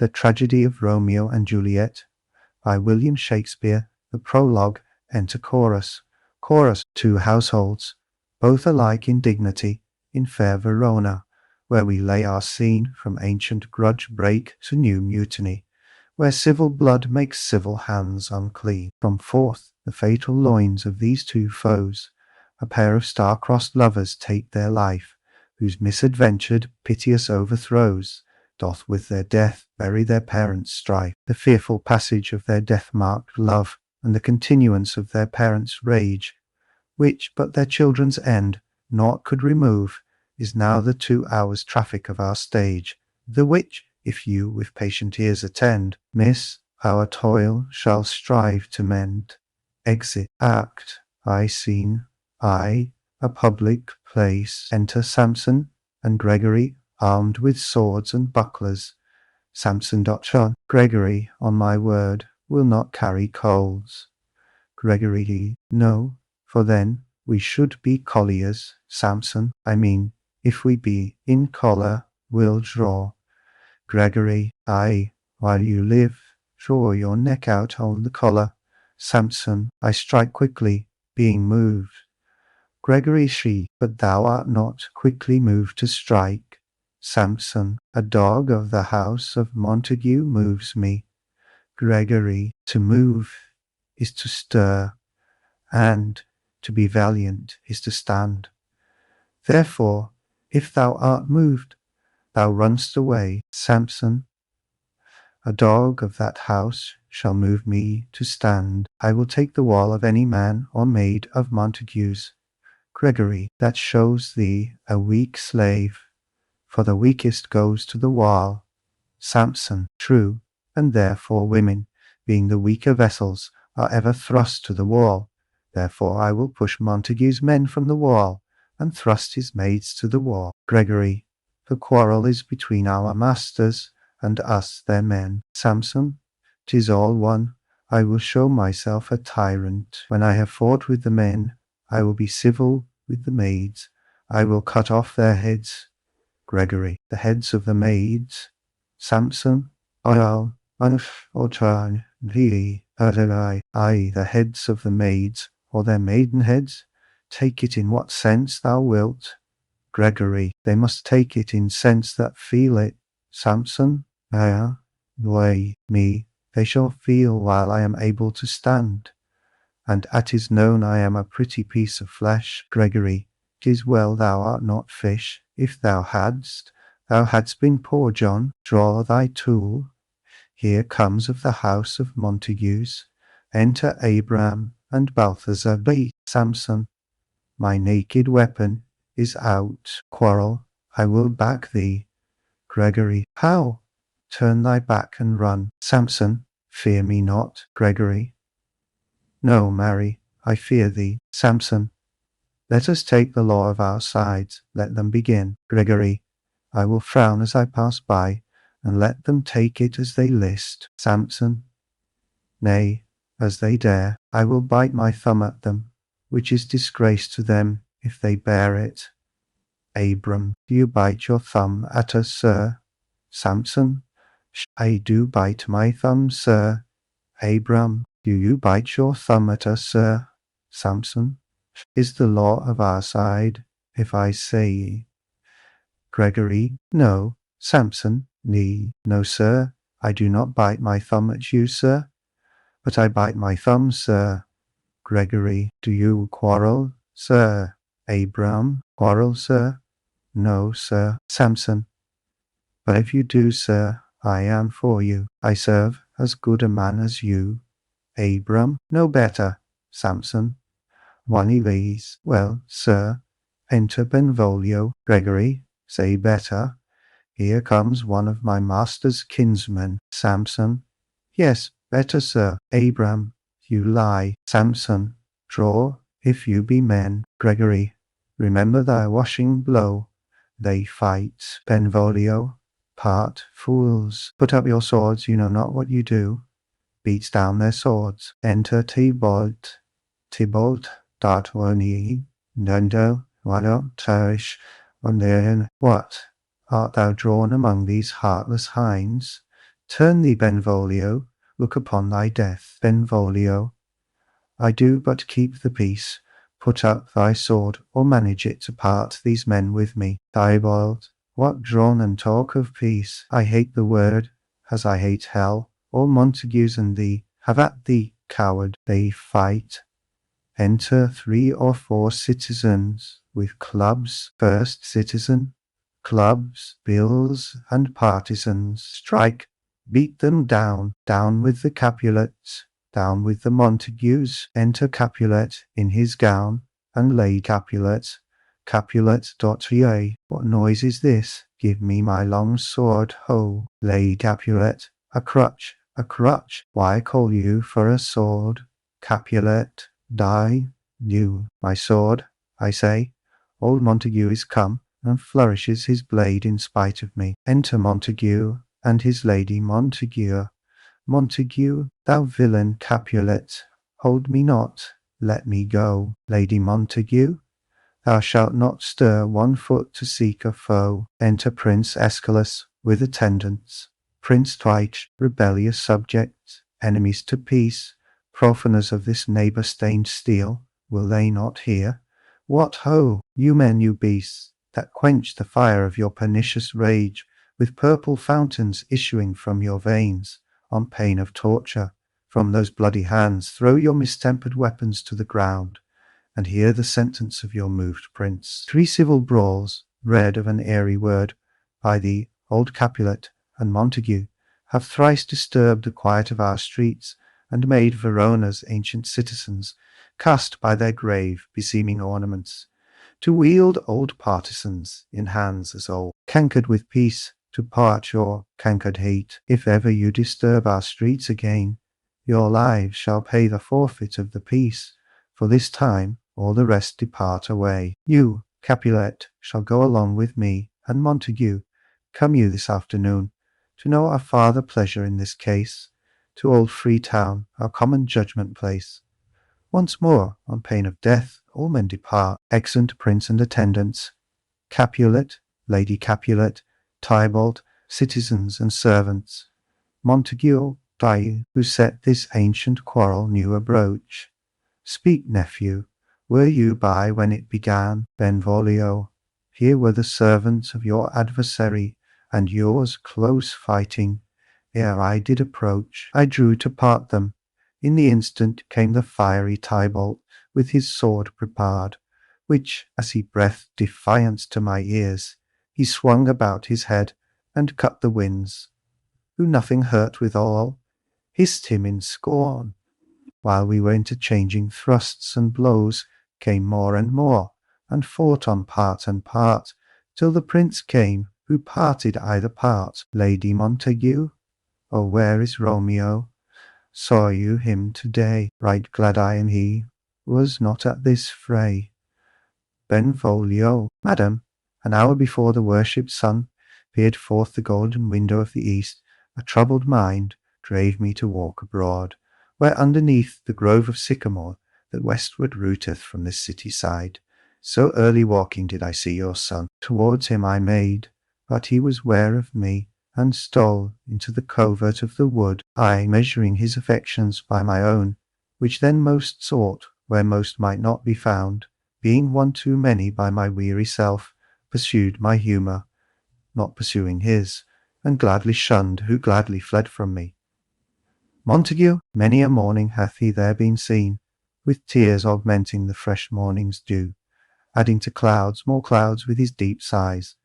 The Tragedy of Romeo and Juliet by William Shakespeare. The prologue. Enter chorus. Chorus. 2 households, both alike in dignity, in fair Verona, where we lay our scene, from ancient grudge break to new mutiny, where civil blood makes civil hands unclean. From forth the fatal loins of these 2 foes, a pair of star-crossed lovers take their life, whose misadventured, piteous overthrows doth with their death bury their parents' strife. The fearful passage of their death-marked love, and the continuance of their parents' rage, which but their children's end naught could remove, is now the 2 hours' traffic of our stage, the which, if you with patient ears attend, miss, our toil shall strive to mend. Exit. Act I. Scene I. A public place. Enter Samson and Gregory, armed with swords and bucklers. Samson. John. Gregory, on my word, will not carry coals. Gregory. No, for then we should be colliers. Samson. I mean, if we be in collar, we'll draw. Gregory. Aye, while you live, draw your neck out on the collar. Samson. I strike quickly, being moved. Gregory. She. But thou art not quickly moved to strike. Samson. A dog of the house of Montague moves me. Gregory. To move is to stir, and to be valiant is to stand. Therefore, if thou art moved, thou run'st away. Samson. A dog of that house shall move me to stand. I will take the wall of any man or maid of Montagues. Gregory. That shows thee a weak slave, for the weakest goes to the wall. Samson. True, and therefore women, being the weaker vessels, are ever thrust to the wall. Therefore I will push Montague's men from the wall, and thrust his maids to the wall. Gregory. The quarrel is between our masters, and us their men. Samson. 'Tis all one. I will show myself a tyrant. When I have fought with the men, I will be civil with the maids. I will cut off their heads. Gregory. The heads of the maids. Samson. Aye, the heads of the maids, or their maiden heads. Take it in what sense thou wilt. Gregory. They must take it in sense that feel it. Samson. Aye, me, they shall feel while I am able to stand. And at is known I am a pretty piece of flesh. Gregory. 'Tis well thou art not fish. If thou hadst been poor John. Draw thy tool. Here comes of the house of Montagues. Enter Abram and Balthazar B. Samson. My naked weapon is out. Quarrel. I will back thee. Gregory. How? Turn thy back and run. Samson. Fear me not. Gregory. No, marry, I fear thee. Samson. Let us take the law of our sides. Let them begin. Gregory. I will frown as I pass by, and let them take it as they list. Samson. Nay, as they dare. I will bite my thumb at them, which is disgrace to them if they bear it. Abram. Do you bite your thumb at us, sir? Samson. I do bite my thumb, sir. Abram. Do you bite your thumb at us, sir? Samson. Is the law of our side, if I say? Gregory. No. Samson. No, sir. I do not bite my thumb at you, sir, but I bite my thumb, sir. Gregory. Do you quarrel, sir? Abram. Quarrel, sir? No, sir. Samson. But if you do, sir, I am for you. I serve as good a man as you. Abram. No better. Samson. One these. Well, sir. Enter Benvolio. Gregory. Say better. Here comes one of my master's kinsmen. Samson. Yes, better, sir. Abram. You lie. Samson. Draw, if you be men. Gregory. Remember thy washing blow. They fight. Benvolio. Part. Fools. Put up your swords, you know not what you do. Beats down their swords. Enter Tybalt. Dat woni. Nendo. Wado. Tarish. On their. What? Art thou drawn among these heartless hinds? Turn thee, Benvolio, look upon thy death. Benvolio, I do but keep the peace. Put up thy sword, or manage it to part these men with me. Diebold, what drawn and talk of peace? I hate the word, as I hate hell. All Montagues and thee have at thee, coward. They fight. Enter 3 or 4 citizens with clubs. First citizen, clubs, bills, and partisans. Strike, beat them down. Down with the Capulets, down with the Montagues. Enter Capulet in his gown, and Lady Capulet. Capulet d'Autrier, what noise is this? Give me my long sword, ho! Lady Capulet, a crutch, a crutch. Why call you for a sword? Capulet, die, you, my sword, I say. Old Montague is come, and flourishes his blade in spite of me. Enter Montague, and his lady Montague. Montague, thou villain Capulet, hold me not, let me go. Lady Montague, thou shalt not stir 1 foot to seek a foe. Enter Prince Escalus with attendants. Prince Twitch, rebellious subjects, enemies to peace, profaners of this neighbour-stained steel, will they not hear? What ho, you men, you beasts, that quench the fire of your pernicious rage, with purple fountains issuing from your veins, on pain of torture, from those bloody hands throw your mistempered weapons to the ground, and hear the sentence of your moved prince. 3 civil brawls, read of an airy word, by the old Capulet and Montague, have thrice disturbed the quiet of our streets, and made Verona's ancient citizens cast by their grave beseeming ornaments, to wield old partisans in hands as old, cankered with peace, to part your cankered hate. If ever you disturb our streets again, your lives shall pay the forfeit of the peace, for this time all the rest depart away. You, Capulet, shall go along with me, and Montague, come you this afternoon, to know our farther pleasure in this case, to old Freetown, our common judgment place. Once more, on pain of death, all men depart. Exeunt prince and attendants, Capulet, Lady Capulet, Tybalt, citizens and servants. Montague, die, who set this ancient quarrel new abroach. Speak, nephew, were you by when it began? Benvolio, here were the servants of your adversary, and yours close fighting. Ere I did approach, I drew to part them. In the instant came the fiery Tybalt, with his sword prepared, which, as he breathed defiance to my ears, he swung about his head, and cut the winds, who nothing hurt withal, hissed him in scorn. While we were interchanging thrusts and blows, came more and more, and fought on part and part, till the prince came, who parted either part. Lady Montague, oh, where is Romeo? Saw you him to-day? Right glad I am he was not at this fray. Benvolio, madam, an hour before the worshipped sun peered forth the golden window of the east, a troubled mind drave me to walk abroad, where underneath the grove of sycamore that westward rooteth from this city side, so early walking did I see your son. Towards him I made, but he was ware of me, and stole into the covert of the wood, I measuring his affections by my own, which then most sought where most might not be found, being one too many by my weary self, pursued my humour, not pursuing his, and gladly shunned who gladly fled from me. Montague, many a morning hath he there been seen, with tears augmenting the fresh morning's dew, adding to clouds more clouds with his deep sighs.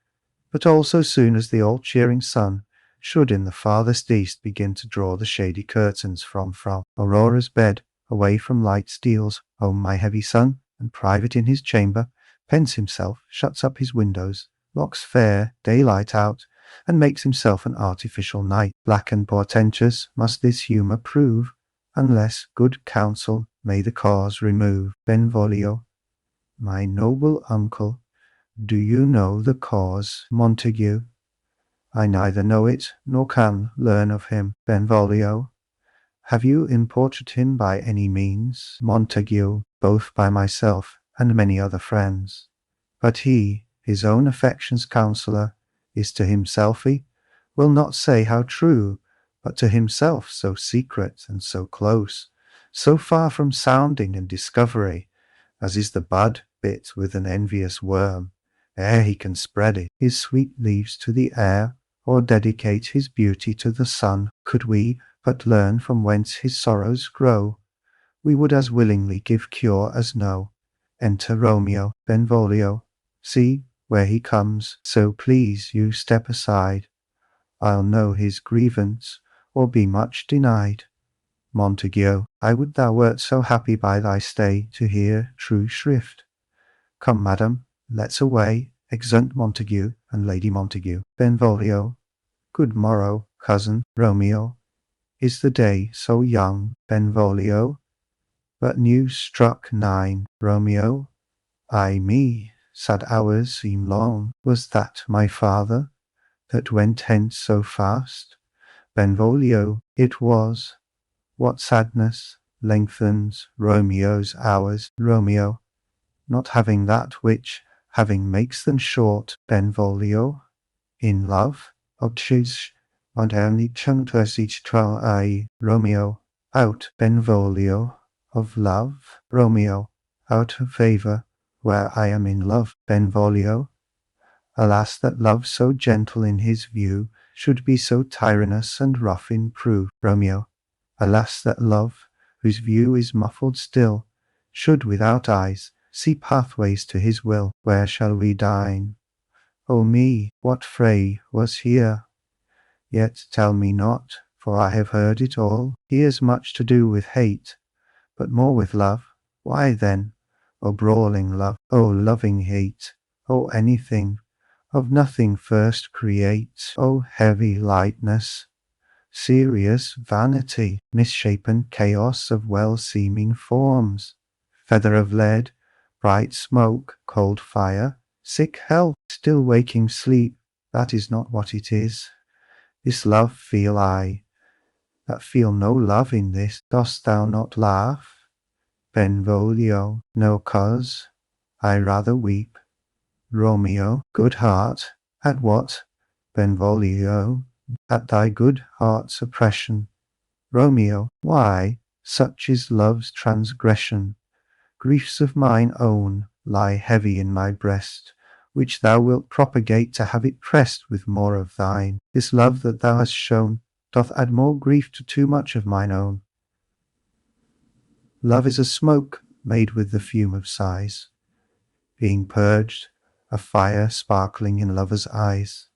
But all so soon as the all-cheering sun should in the farthest east begin to draw the shady curtains from Aurora's bed, away from light steals home my heavy son, and private in his chamber, pens himself, shuts up his windows, locks fair daylight out, and makes himself an artificial night. Black and portentous must this humour prove, unless good counsel may the cause remove. Benvolio, my noble uncle, do you know the cause? Montague, I neither know it, nor can learn of him. Benvolio, have you importuned him by any means? Montague, both by myself and many other friends. But he, his own affection's counsellor, is to himselfy, will not say how true, but to himself so secret and so close, so far from sounding and discovery, as is the bud bit with an envious worm, ere he can spread it, his sweet leaves to the air, or dedicate his beauty to the sun. Could we but learn from whence his sorrows grow, we would as willingly give cure as know. Enter Romeo, Benvolio. See where he comes, so please you step aside. I'll know his grievance, or be much denied. Montague, I would thou wert so happy by thy stay to hear true shrift. Come, madam, let's away. Exeunt Montague and Lady Montague. Benvolio. Good morrow, cousin. Romeo. Is the day so young? Benvolio. But new struck 9. Romeo. Ay me, sad hours seem long. Was that my father that went hence so fast? Benvolio. It was. What sadness lengthens Romeo's hours? Romeo. Not having that which having makes them short. Benvolio. In love, obtuse, and only chuntus each trial I. Romeo. Out. Benvolio. Of love. Romeo. Out of favour, where I am in love. Benvolio. Alas, that love so gentle in his view should be so tyrannous and rough in proof. Romeo. Alas, that love, whose view is muffled still, should without eyes see pathways to his will. Where shall we dine? O me, what fray was here? Yet tell me not, for I have heard it all. Here's much to do with hate, but more with love. Why then, O brawling love, O loving hate, O anything, of nothing first create, O heavy lightness, serious vanity, misshapen chaos of well-seeming forms, feather of lead, bright smoke, cold fire, sick health, still waking sleep, that is not what it is. This love feel I, that feel no love in this. Dost thou not laugh? Benvolio. No, cause I rather weep. Romeo. Good heart. At what? Benvolio. At thy good heart's oppression. Romeo. Why, such is love's transgression. Griefs of mine own lie heavy in my breast, which thou wilt propagate to have it pressed with more of thine. This love that thou hast shown doth add more grief to too much of mine own. Love is a smoke made with the fume of sighs, being purged, a fire sparkling in lovers' eyes,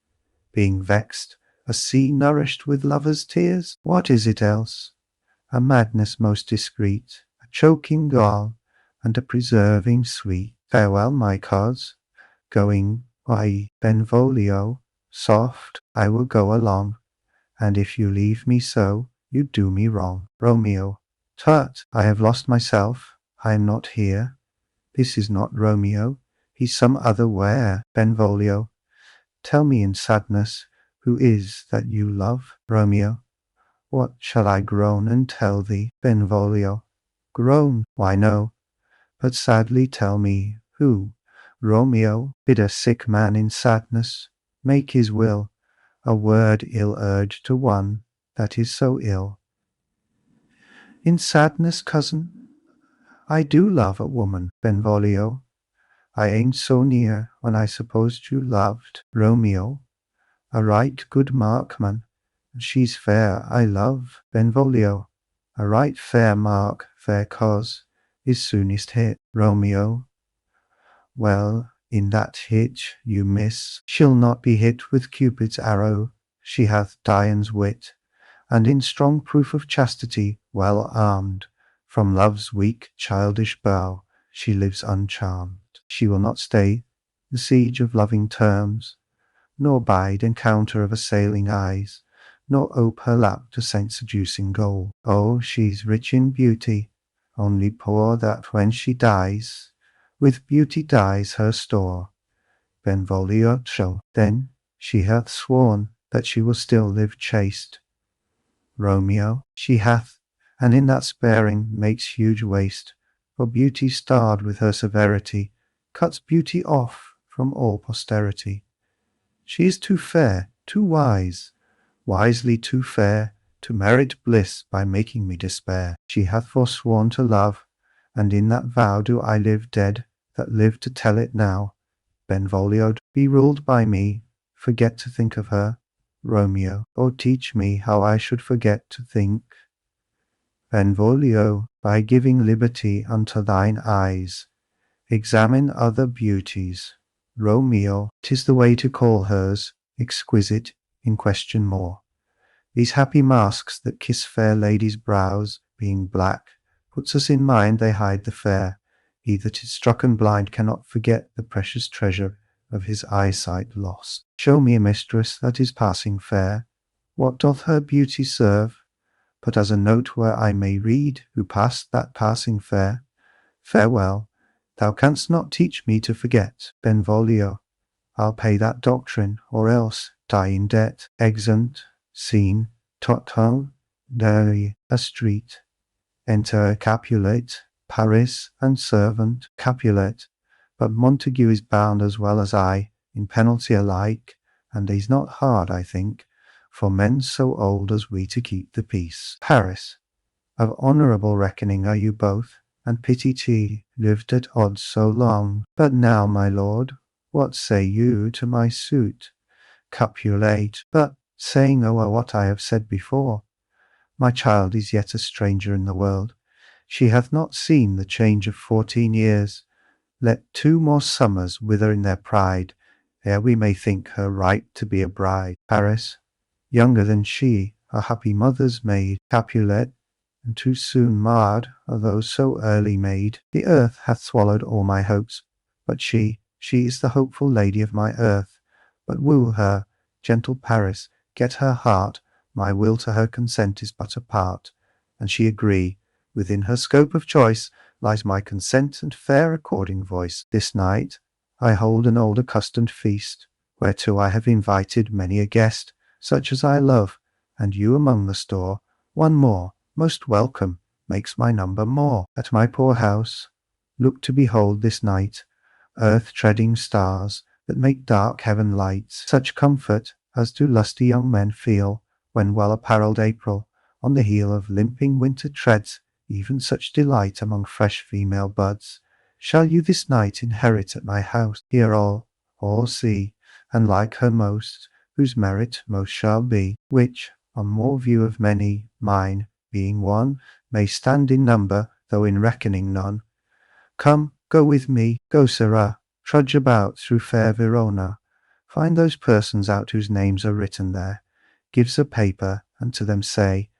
being vexed, a sea nourished with lovers' tears. What is it else? A madness most discreet, a choking gall, and a preserving sweet. Farewell, my cause. Going, why, Benvolio, soft, I will go along, and if you leave me so, you do me wrong. Romeo. Tut, I have lost myself, I am not here. This is not Romeo, he's some other where. Benvolio. Tell me in sadness, who is that you love? Romeo. What shall I groan and tell thee? Benvolio. Groan? Why no, but sadly tell me, who? Romeo. Bid a sick man in sadness make his will, a word ill urged to one that is so ill. In sadness, cousin, I do love a woman. Benvolio. I ain't so near when I supposed you loved. Romeo. A right good markman, and she's fair I love. Benvolio. A right fair mark, fair cause, is soonest hit. Romeo. Well, in that hit you miss, she'll not be hit with Cupid's arrow. She hath Dian's wit, and in strong proof of chastity well armed. From love's weak childish bow she lives uncharmed. She will not stay the siege of loving terms, nor bide encounter of assailing eyes, nor ope her lap to scent seducing gold. Oh, she's rich in beauty, only poor that when she dies, with beauty dies her store. Benvolio. Then she hath sworn that she will still live chaste. Romeo. She hath, and in that sparing makes huge waste, for beauty starred with her severity cuts beauty off from all posterity. She is too fair, too wise, wisely too fair, to merit bliss by making me despair. She hath forsworn to love, and in that vow do I live dead, that live to tell it now. Benvolio, be ruled by me, forget to think of her. Romeo, or teach me how I should forget to think. Benvolio, by giving liberty unto thine eyes, examine other beauties. Romeo, 'tis the way to call hers, exquisite, in question more. These happy masks that kiss fair ladies' brows, being black, puts us in mind they hide the fair. He that is struck and blind cannot forget the precious treasure of his eyesight lost. Show me a mistress that is passing fair. What doth her beauty serve? But as a note where I may read who passed that passing fair. Farewell, thou canst not teach me to forget. Benvolio, I'll pay that doctrine, or else die in debt. Exeunt. Scene, Total, Derry, a street. Enter a Capulet, Paris, and servant. Capulet, but Montague is bound as well as I, in penalty alike, and he's not hard, I think, for men so old as we to keep the peace. Paris, of honourable reckoning are you both, and pity tea lived at odds so long. But now, my lord, what say you to my suit? Capulet, but saying o'er what I have said before, my child is yet a stranger in the world. She hath not seen the change of 14 years. Let 2 more summers wither in their pride, ere we may think her right to be a bride. Paris, younger than she, a happy mother's maid. Capulet, and too soon marred are those so early made. The earth hath swallowed all my hopes, but she is the hopeful lady of my earth. But woo her, gentle Paris, get her heart, my will to her consent is but a part, and she agree, within her scope of choice lies my consent and fair according voice. This night I hold an old accustomed feast, whereto I have invited many a guest, such as I love, and you among the store. One more, most welcome, makes my number more. At my poor house look to behold this night earth-treading stars that make dark heaven lights, such comfort as do lusty young men feel when well-apparelled April on the heel of limping winter treads. Even such delight among fresh female buds shall you this night inherit at my house. Here all see, and like her most, whose merit most shall be, which, on more view of many, mine, being one, may stand in number, though in reckoning none. Come, go with me, go, sirrah, trudge about through fair Verona, find those persons out whose names are written there, gives a paper, and to them say,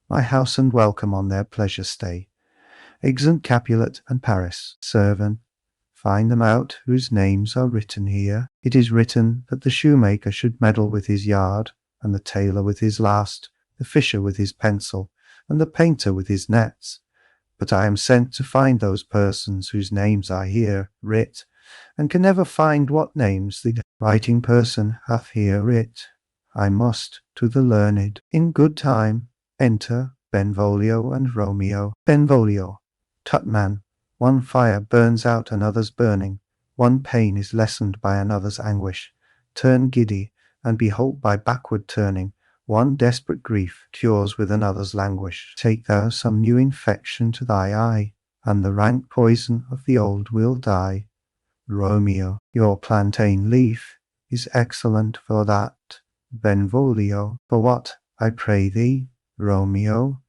my house and welcome on their pleasure stay. Exeunt Capulet and Paris. Servant, find them out whose names are written here. It is written that the shoemaker should meddle with his yard, and the tailor with his last, the fisher with his pencil, and the painter with his nets. But I am sent to find those persons whose names are here writ, and can never find what names the writing person hath here writ. I must to the learned. In good time, enter Benvolio and Romeo. Benvolio, tut man, one fire burns out another's burning, one pain is lessened by another's anguish. Turn giddy, and behold by backward turning, one desperate grief cures with another's languish. Take thou some new infection to thy eye, and the rank poison of the old will die. Romeo, your plantain leaf is excellent for that. Benvolio, for what, I pray thee? Romeo,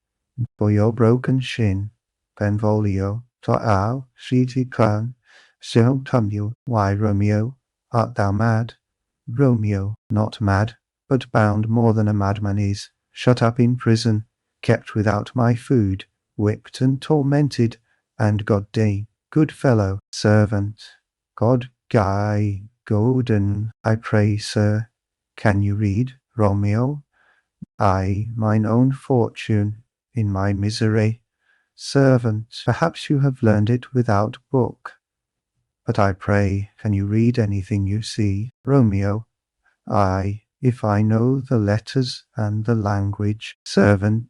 for your broken shin. Benvolio, to'au, shiti clown, so come you. Why, Romeo, art thou mad? Romeo, not mad, but bound more than a madman is, shut up in prison, kept without my food, whipped and tormented, and God day, good fellow, servant, God guy, golden, I pray, sir, can you read, Romeo? I, mine own fortune, in my misery. Servant, perhaps you have learned it without book. But I pray, can you read anything you see? Romeo, I, if I know the letters and the language. Servant,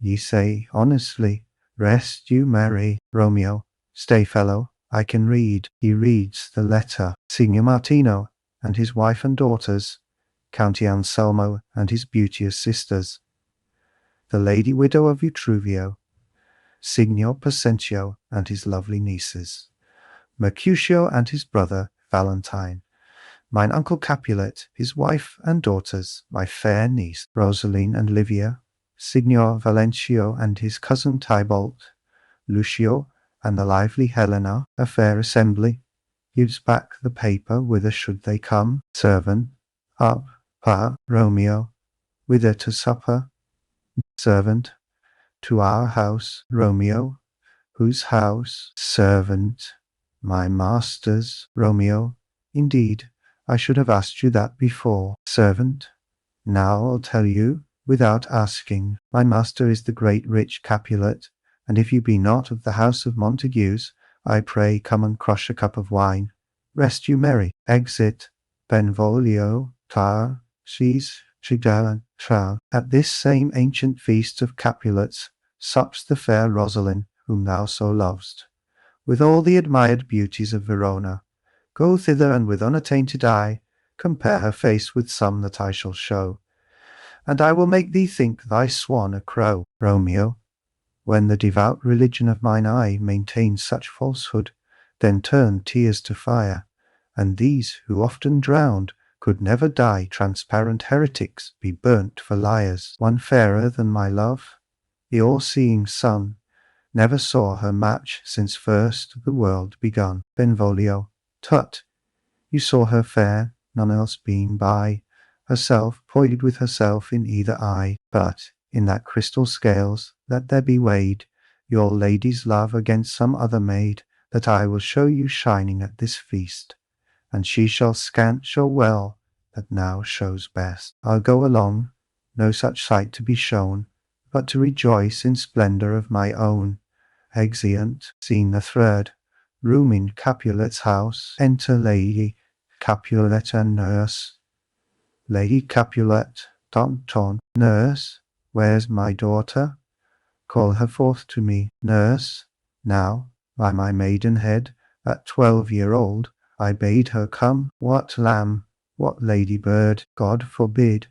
ye say honestly, rest you merry. Romeo, stay fellow, I can read. He reads the letter. Signor Martino and his wife and daughters, County Anselmo and his beauteous sisters. the lady widow of Vitruvio, Signor Percentio and his lovely nieces, Mercutio and his brother Valentine, mine uncle Capulet, his wife and daughters, my fair niece Rosaline and Livia, Signor Valentio and his cousin Tybalt, Lucio and the lively Helena, a fair assembly, gives back the paper, whither should they come? Servant, up, pa, Romeo, whither to supper? Servant, to our house, Romeo. Whose house? Servant, my master's, Romeo. Indeed, I should have asked you that before. Servant, now I'll tell you, without asking. My master is the great rich Capulet, and if you be not of the house of Montagues, I pray come and crush a cup of wine. Rest you merry. Exit. Benvolio, tar, she's, shigalan, tra. At this same ancient feast of Capulets sups the fair Rosaline, whom thou so lovest, with all the admired beauties of Verona. Go thither, and with unattainted eye compare her face with some that I shall show, and I will make thee think thy swan a crow. Romeo, when the devout religion of mine eye maintains such falsehood, then turn tears to fire, and these who often drowned could never die transparent heretics, be burnt for liars. One fairer than my love, the all-seeing sun, never saw her match since first the world begun. Benvolio, tut, you saw her fair, none else being by, herself poised with herself in either eye. But in that crystal scales that there be weighed your lady's love against some other maid, that I will show you shining at this feast, and she shall scant show well that now shows best. I'll go along, no such sight to be shown, but to rejoice in splendour of my own. Exeunt. Scene the third. Room in Capulet's house. Enter Lady Capulet and nurse. Lady Capulet, ton. Nurse, where's my daughter? Call her forth to me. Nurse, now, by my maidenhead, at 12-year-old, I bade her come. What lamb? What ladybird? God forbid.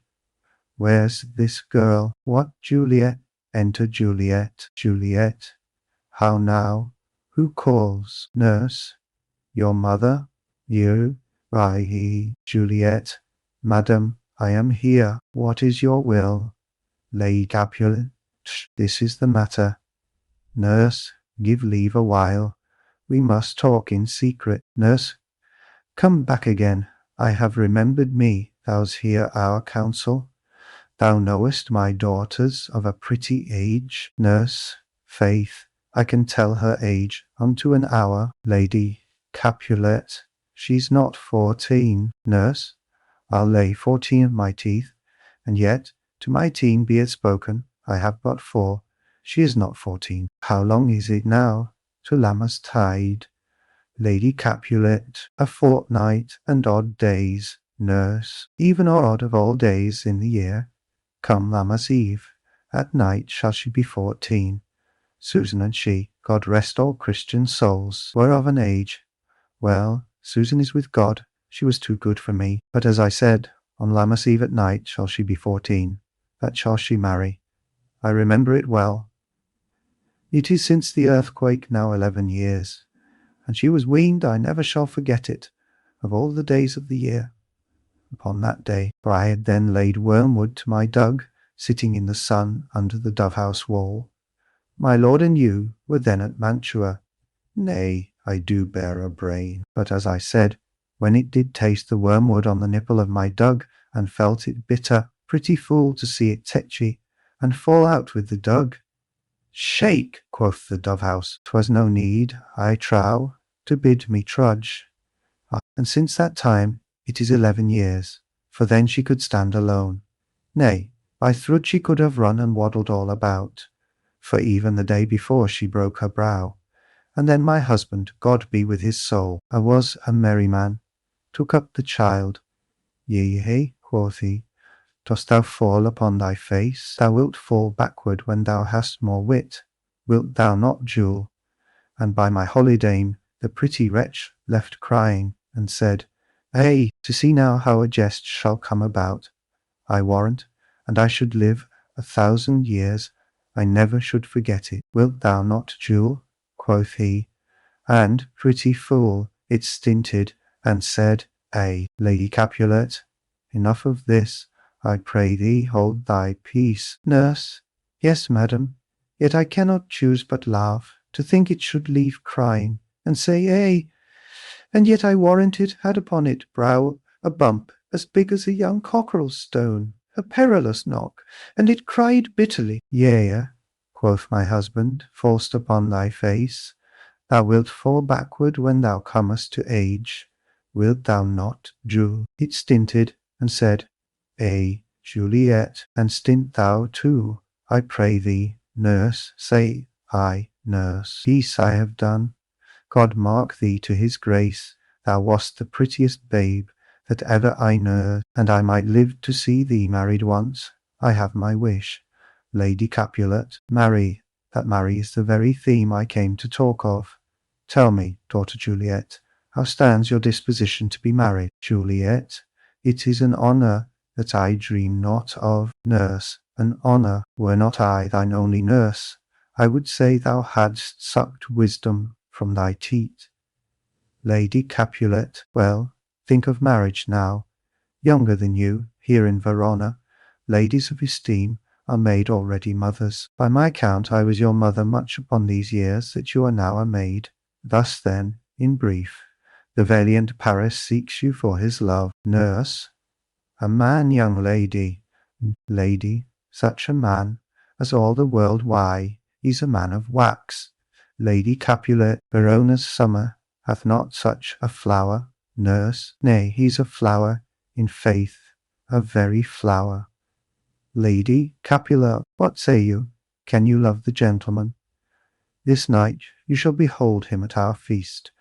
Where's this girl? What Juliet? Enter Juliet. Juliet, how now? Who calls? Nurse, your mother? You? Why, Juliet, madam, I am here. What is your will? Lady Capulet, this is the matter. Nurse, give leave a while. We must talk in secret. Nurse, come back again. I have remembered me. Thou's hear our counsel. Thou knowest my daughter's of a pretty age. Nurse, faith, I can tell her age unto an hour. Lady Capulet, she's not 14. Nurse, I'll lay 14 of my teeth, and yet, to my teen be it spoken, I have but 4. She is not 14. How long is it now to Lammas tide? Lady Capulet, a fortnight and odd days. Nurse, even or odd of all days in the year. Come Lammas Eve, at night shall she be 14. Susan and she, God rest all Christian souls, were of an age. Well, Susan is with God, she was too good for me. But as I said, on Lammas Eve at night shall she be 14. That shall she marry. I remember it well. It is since the earthquake now 11 years, and she was weaned I never shall forget it, of all the days of the year. Upon that day, for I had then laid wormwood to my dug, sitting in the sun under the dove-house wall. My lord and you were then at Mantua. Nay, I do bear a brain. But as I said, when it did taste the wormwood on the nipple of my dug, and felt it bitter, pretty fool to see it tetchy, and fall out with the dug. Shake, quoth the dove-house, 'twas no need, I trow, to bid me trudge. And since that time it is 11 years, for then she could stand alone. Nay, by thrud she could have run and waddled all about, for even the day before she broke her brow. And then my husband, God be with his soul, I was a merry man, took up the child. Yea, quoth he, dost thou fall upon thy face? Thou wilt fall backward when thou hast more wit, wilt thou not, Jule? And by my holidame, the pretty wretch left crying, and said, to see now how a jest shall come about, I warrant, and I should live 1,000 years, I never should forget it. Wilt thou not, Jewel? Quoth he, and, pretty fool, it stinted, and said, Lady Capulet, enough of this, I pray thee hold thy peace. Nurse. Yes, madam, yet I cannot choose but laugh, to think it should leave crying, and say, and yet I warrant it had upon it brow a bump as big as a young cockerel's stone, a perilous knock, and it cried bitterly. Yea, quoth my husband, fall'st upon thy face, thou wilt fall backward when thou comest to age. Wilt thou not, Jewel? It stinted, and said, Juliet, and stint thou too, I pray thee, nurse. Say I, nurse. Peace I have done. God mark thee to his grace. Thou wast the prettiest babe that ever I nursed, and I might live to see thee married once. I have my wish. Lady Capulet, marry. That marry is the very theme I came to talk of. Tell me, daughter Juliet, how stands your disposition to be married? Juliet, it is an honour that I dream not of. Nurse, an honour. Were not I thine only nurse, I would say thou hadst sucked wisdom from thy teat. Lady Capulet, well, think of marriage now. Younger than you, here in Verona, ladies of esteem are made already mothers. By my count I was your mother much upon these years that you are now a maid. Thus then, in brief, the valiant Paris seeks you for his love. Nurse, a man, young lady. Lady, such a man as all the world why, he's a man of wax. Lady Capulet, Verona's summer hath not such a flower. Nurse, nay, he's a flower, in faith, a very flower. Lady Capulet, what say you? Can you love the gentleman? This night you shall behold him at our feast.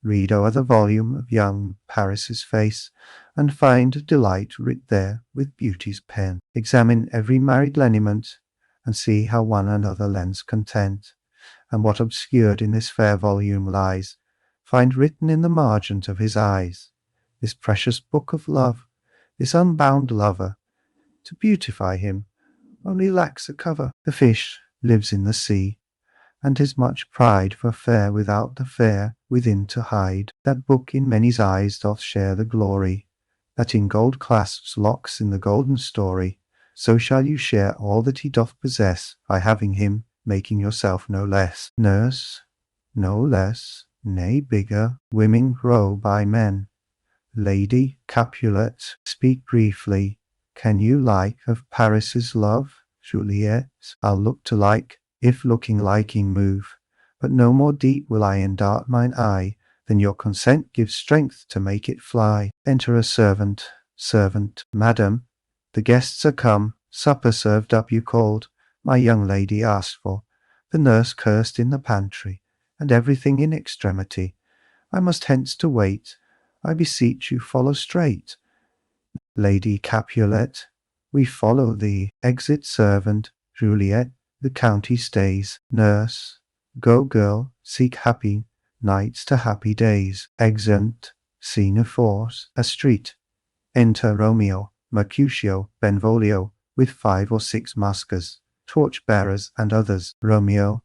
Read o'er the volume of young Paris's face, and find delight writ there with beauty's pen. Examine every married lineament, and see how one another lends content, and what obscured in this fair volume lies, find written in the margent of his eyes. This precious book of love, this unbound lover, to beautify him, only lacks a cover. The fish lives in the sea, and 'tis much pride for fair without the fair within to hide. That book in many's eyes doth share the glory, that in gold clasps locks in the golden story. So shall you share all that he doth possess, by having him, making yourself no less. Nurse, no less, nay bigger, women grow by men. Lady Capulet, speak briefly. Can you like of Paris's love? Juliet, I'll look to like, if looking liking move, but no more deep will I endart mine eye, than your consent gives strength to make it fly. Enter a servant. Servant, madam, the guests are come, supper served up you called, my young lady asked for, the nurse cursed in the pantry, and everything in extremity. I must hence to wait, I beseech you follow straight. Lady Capulet, we follow thee. Exit servant. Juliet, the county stays. Nurse, go girl, seek happy nights to happy days. Exeunt. Scene of force, a street. Enter Romeo, Mercutio, Benvolio, with 5 or 6 maskers, torch-bearers, and others. Romeo,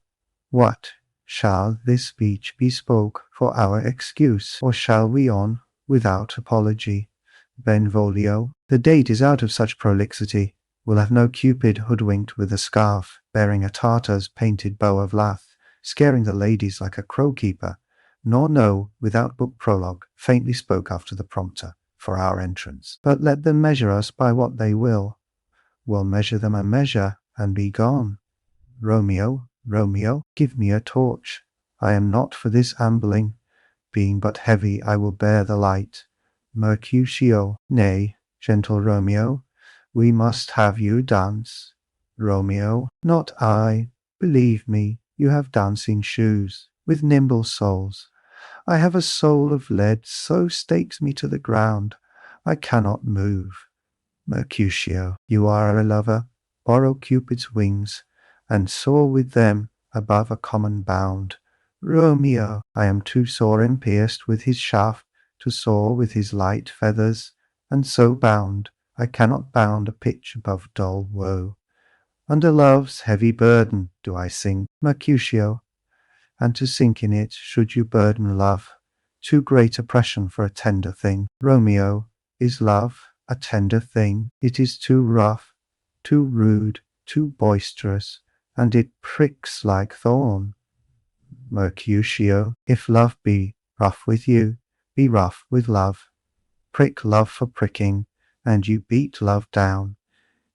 what? Shall this speech be spoke for our excuse, or shall we on without apology? Benvolio, the date is out of such prolixity. We'll have no Cupid hoodwinked with a scarf, bearing a Tartar's painted bow of lath, scaring the ladies like a crow-keeper, nor no, without book prologue, faintly spoke after the prompter, for our entrance. But let them measure us by what they will. We'll measure them a measure, and be gone. Romeo, Romeo, give me a torch. I am not for this ambling. Being but heavy, I will bear the light. Mercutio, nay, gentle Romeo, we must have you dance. Romeo, not I. Believe me, you have dancing shoes, with nimble soles. I have a soul of lead, so stakes me to the ground, I cannot move. Mercutio, you are a lover, borrow Cupid's wings, and soar with them above a common bound. Romeo, I am too sore pierced with his shaft to soar with his light feathers, and so bound, I cannot bound a pitch above dull woe. Under love's heavy burden do I sink, Mercutio, and to sink in it should you burden love. Too great oppression for a tender thing. Romeo, is love a tender thing? It is too rough, too rude, too boisterous, and it pricks like thorn. Mercutio, if love be rough with you, be rough with love. Prick love for pricking, and you beat love down.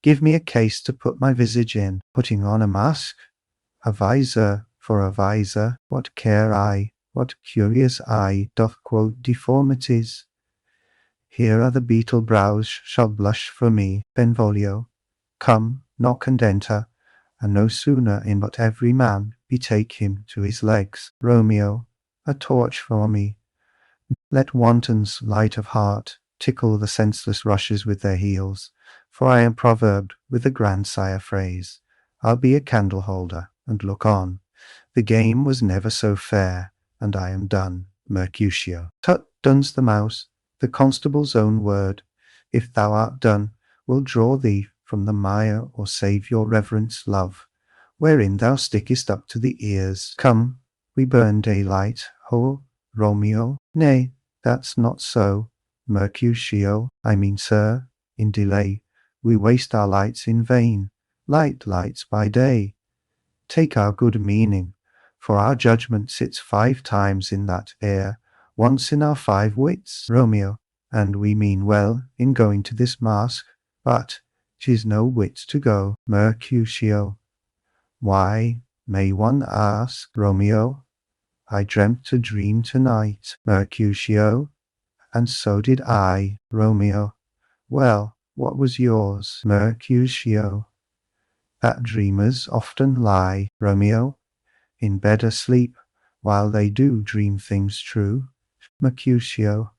Give me a case to put my visage in, putting on a mask, a visor for a visor. What care I, what curious eye doth quote deformities? Here are the beetle brows shall blush for me. Benvolio, come, knock and enter, and no sooner in but every man betake him to his legs. Romeo, a torch for me. Let wantons light of heart tickle the senseless rushes with their heels, for I am proverbed with the grandsire phrase, I'll be a candle holder and look on. The game was never so fair, and I am done. Mercutio. Tut, done's the mouse, the constable's own word. If thou art done, we'll draw thee from the mire, or save your reverence love, wherein thou stickest up to the ears. Come, we burn daylight. Ho, Romeo. Nay, that's not so. Mercutio, I mean, sir, in delay, we waste our lights in vain. Light lights by day. Take our good meaning, for our judgment sits 5 times in that air, once in our 5 wits. Romeo, and we mean well in going to this mask, but 'tis no wit to go. Mercutio. Why, may one ask? Romeo. I dreamt a dream tonight. Mercutio. And so did I. Romeo. Well, what was yours? Mercutio. That dreamers often lie. Romeo. In bed asleep, while they do dream things true. Mercutio.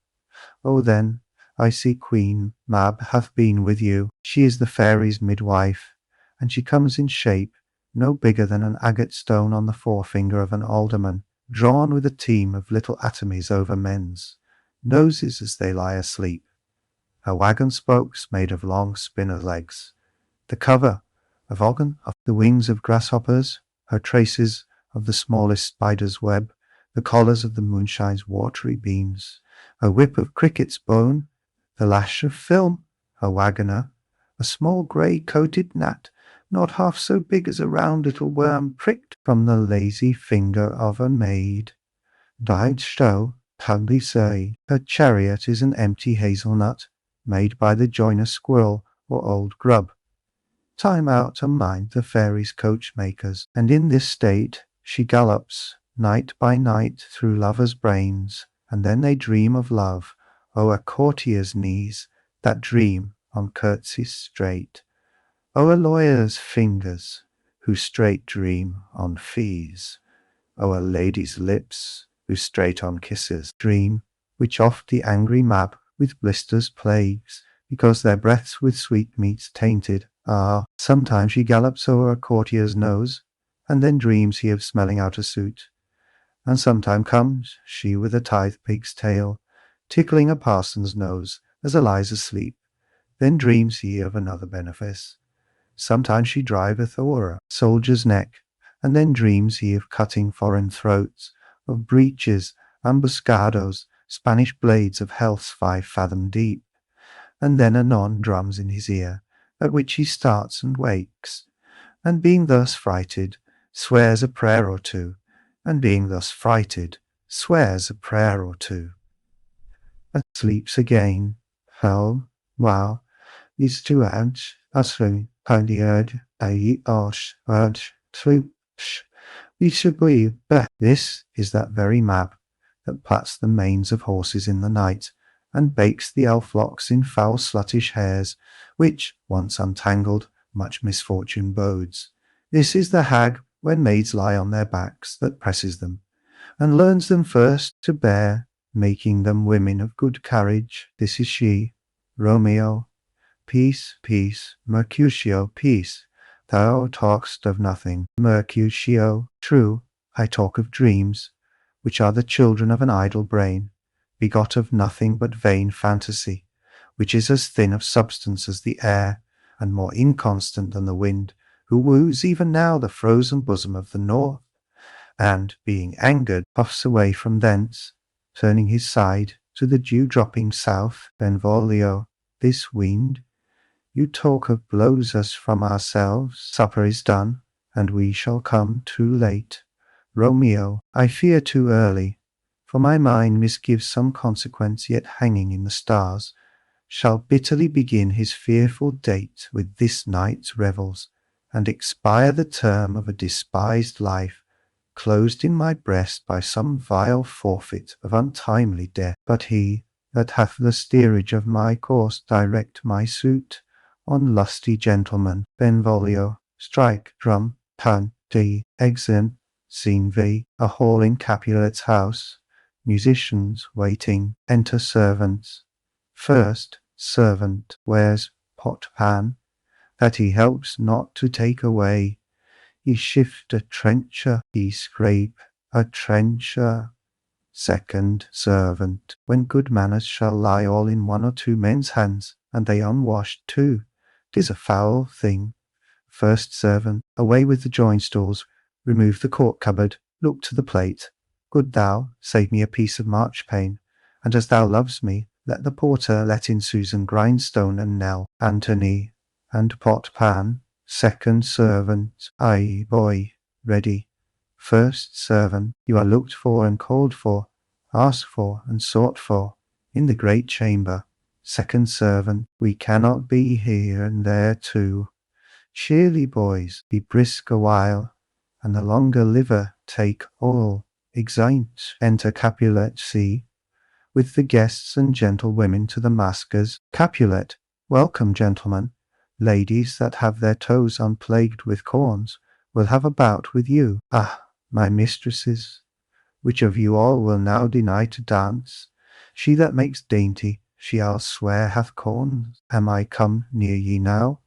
Oh then, I see Queen Mab hath been with you. She is the fairies' midwife, and she comes in shape no bigger than an agate stone on the forefinger of an alderman, drawn with a team of little atomies over men's noses as they lie asleep. Her wagon spokes made of long spinner legs, the cover of organ of the wings of grasshoppers, her traces of the smallest spider's web, the collars of the moonshine's watery beams, a whip of cricket's bone, the lash of film, her wagoner, a small grey-coated gnat, not half so big as a round little worm pricked from the lazy finger of a maid. Dyed stow, proudly say, her chariot is an empty hazelnut, made by the joiner squirrel or old grub. Time out and mind the fairies' coachmakers, and in this state she gallops night by night through lovers' brains, and then they dream of love, o'er courtiers' knees, that dream on curtsies straight, o'er lawyers' fingers, who straight dream on fees, o'er ladies' lips, who straight on kisses dream, which oft the angry Mab with blisters plagues, because their breaths with sweetmeats tainted are. Sometimes she gallops o'er a courtier's nose, and then dreams he of smelling out a suit. And sometime comes she with a tithe pig's tail, tickling a parson's nose as a lies asleep. Then dreams he of another benefice. Sometimes she driveth o'er a soldier's neck, and then dreams he of cutting foreign throats, of breaches, ambuscados, Spanish blades of health's 5 fathom deep. And then anon drums in his ear, at which he starts and wakes, and being thus frighted, swears a prayer or two, and being thus frighted, swears a prayer or two, and sleeps again. How, wow, these 2 ants are so kindly urge, I osh, urge, sleep, we should believe, but this is that very Mab that plats the manes of horses in the night, and bakes the elf locks in foul sluttish hairs, which, once untangled, much misfortune bodes. This is the hag, when maids lie on their backs, that presses them, and learns them first to bear, making them women of good carriage. This is she. Romeo. Peace, peace, Mercutio, peace. Thou talk'st of nothing. Mercutio. True, I talk of dreams, which are the children of an idle brain, begot of nothing but vain fantasy, which is as thin of substance as the air, and more inconstant than the wind, who woos even now the frozen bosom of the north, and, being angered, puffs away from thence, turning his side to the dew-dropping south. Benvolio, this wind, you talk of, blows us from ourselves. Supper is done, and we shall come too late. Romeo, I fear too early, for my mind misgives some consequence yet hanging in the stars, shall bitterly begin his fearful date with this night's revels, and expire the term of a despised life, closed in my breast by some vile forfeit of untimely death. But he that hath the steerage of my course direct my suit on lusty gentlemen. Benvolio, strike drum, tan, d, exem, scene v, a hall in Capulets' house, musicians waiting, enter servants. First servant wears pot pan, that he helps not to take away. He shift a trencher, he scrape a trencher. Second servant, when good manners shall lie all in one or two men's hands, and they unwashed too, 'tis a foul thing. First servant, away with the join stools, remove the court cupboard, look to the plate. Good thou, save me a piece of marchpane, and as thou lovest me, let the porter let in Susan Grindstone and Nell. Antony, and pot pan. Second servant, aye, boy, ready. First servant, you are looked for and called for, asked for and sought for, in the great chamber. Second servant, we cannot be here and there too. Cheerly, boys, be brisk a while, and the longer liver take all. Exeunt. Enter Capulet, see, with the guests and gentlewomen to the maskers. Capulet, welcome, gentlemen. Ladies that have their toes unplagued with corns will have a bout with you. Ah, my mistresses, which of you all will now deny to dance? She that makes dainty, she I'll swear hath corns. Am I come near ye now?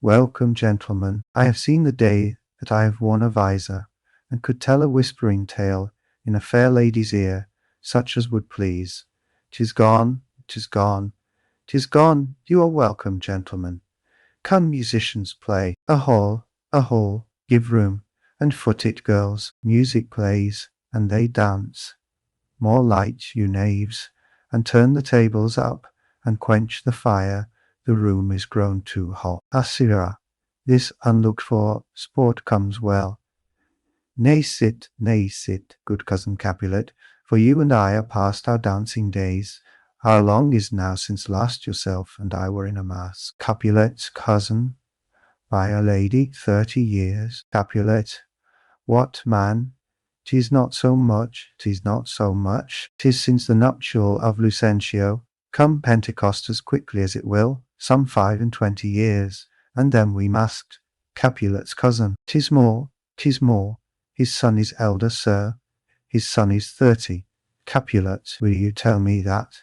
Welcome, gentlemen. I have seen the day that I have worn a visor, and could tell a whispering tale in a fair lady's ear, such as would please. 'Tis gone, 'tis gone, 'tis gone. You are welcome, gentlemen. Come, musicians, play. A hall, give room, and foot it, girls. Music plays, and they dance. More light, you knaves, and turn the tables up, and quench the fire. The room is grown too hot. Ah, sirrah, this unlooked-for sport comes well. Nay, sit, good cousin Capulet, for you and I are past our dancing days. How long is now since last yourself and I were in a mask? Capulet's cousin, by a lady, 30 years. Capulet, what, man? 'Tis not so much, 'tis not so much. 'Tis since the nuptial of Lucentio. Come Pentecost as quickly as it will, some 25 years, and then we masked. Capulet's cousin. 'Tis more, 'tis more. His son is elder, sir. His son is 30. Capulet, will you tell me that?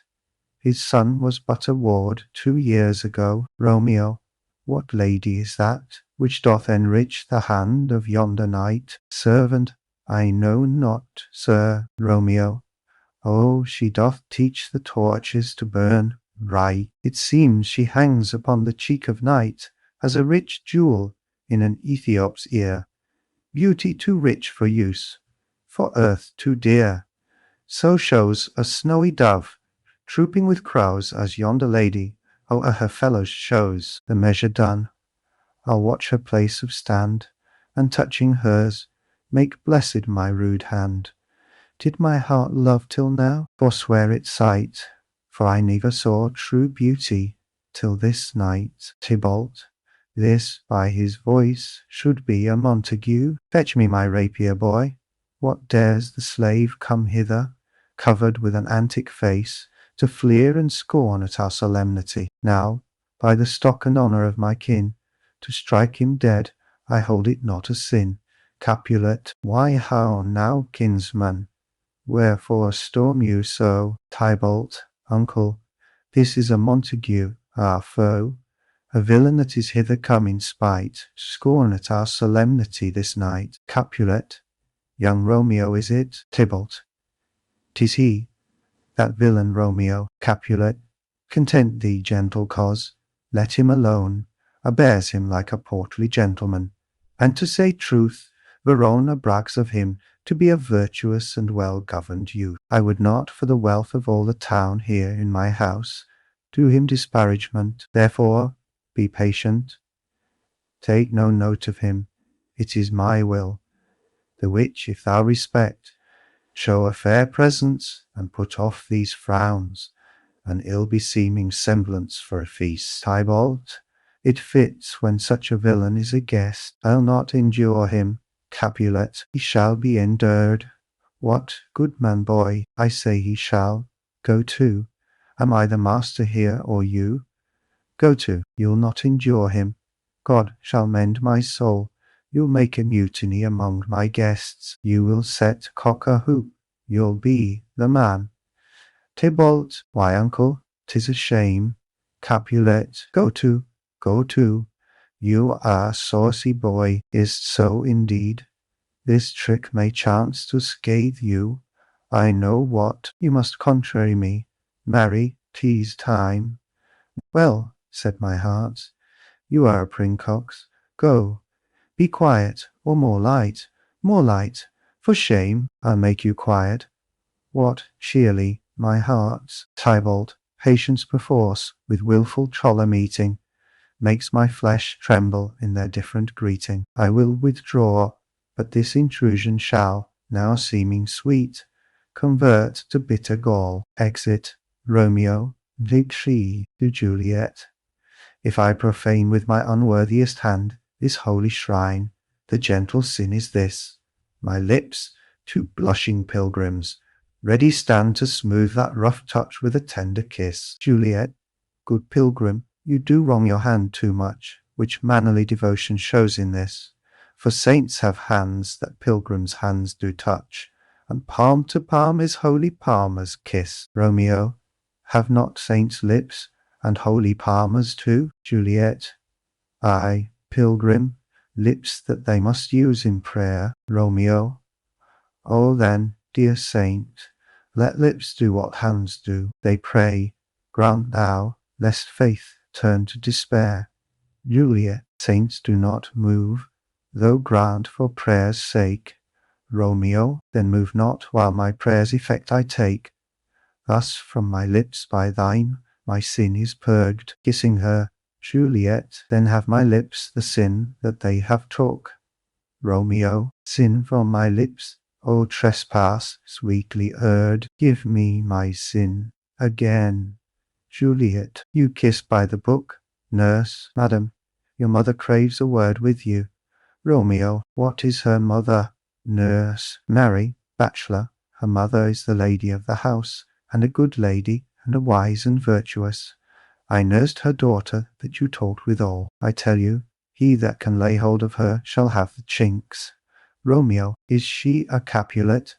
His son was but a ward 2 years ago. Romeo, what lady is that, which doth enrich the hand of yonder knight? Servant, I know not, sir. Romeo, oh, she doth teach the torches to burn. Right, it seems she hangs upon the cheek of night, as a rich jewel in an Ethiop's ear. Beauty too rich for use, for earth too dear. So shows a snowy dove, trooping with crows, as yonder lady o'er her fellows shows. The measure done, I'll watch her place of stand, and touching hers, make blessed my rude hand. Did my heart love till now? Forswear its sight, for I never saw true beauty till this night. Tybalt, this by his voice should be a Montague. Fetch me my rapier, boy. What dares the slave come hither, covered with an antic face, to fleer and scorn at our solemnity? Now, by the stock and honour of my kin, to strike him dead, I hold it not a sin. Capulet, why how now, kinsman? Wherefore storm you so? Tybalt, uncle, this is a Montague, our foe, a villain that is hither come in spite, to scorn at our solemnity this night. Capulet, young Romeo is it? Tybalt, 'tis he, that villain Romeo. Capulet, content thee, gentle cause, let him alone. bears him like a portly gentleman. And to say truth, Verona brags of him to be a virtuous and well-governed youth. I would not, for the wealth of all the town here in my house, do him disparagement. Therefore, be patient. Take no note of him. It is my will, the which, if thou respect, show a fair presence, and put off these frowns, an ill-beseeming semblance for a feast. Tybalt, it fits when such a villain is a guest. I'll not endure him. Capulet, he shall be endured. What, goodman boy, I say he shall. Go to. Am I the master here, or you? Go to. You'll not endure him. God shall mend my soul. You'll make a mutiny among my guests. You will set cock-a-hoop. You'll be the man. Tybalt, why, uncle, 'tis a shame. Capulet, go to, go to. You are a saucy boy, is't so indeed? This trick may chance to scathe you. I know what, you must contrary me. Marry, 'tis time. Well, said my heart, you are a princox. Go, be quiet, or more light, more light. For shame, I'll make you quiet. What, cheerly, my heart's Tybalt, patience perforce, with wilful choler meeting, makes my flesh tremble in their different greeting. I will withdraw, but this intrusion shall, now seeming sweet, convert to bitter gall. Exit. Romeo, victory to Juliet. If I profane with my unworthiest hand this holy shrine, the gentle sin is this: my lips, two blushing pilgrims, ready stand to smooth that rough touch with a tender kiss. Juliet, good pilgrim, you do wrong your hand too much, which mannerly devotion shows in this. For saints have hands that pilgrims' hands do touch, and palm to palm is holy palmer's kiss. Romeo, have not saints lips, and holy palmers too? Juliet, ay, pilgrim, lips that they must use in prayer. Romeo, oh then, dear saint, let lips do what hands do. They pray, grant thou, lest faith turn to despair. Juliet, saints do not move, though grant for prayer's sake. Romeo, then move not while my prayer's effect I take. Thus from my lips by thine my sin is purged. Kissing her, Juliet, then have my lips the sin that they have took. Romeo, sin from my lips, O trespass sweetly erred, give me my sin again. Juliet, you kiss by the book. Nurse, madam, your mother craves a word with you. Romeo, what is her mother? Nurse, Mary, bachelor, her mother is the lady of the house, and a good lady, and a wise and virtuous. I nursed her daughter that you talked withal. I tell you, he that can lay hold of her shall have the chinks. Romeo, is she a Capulet?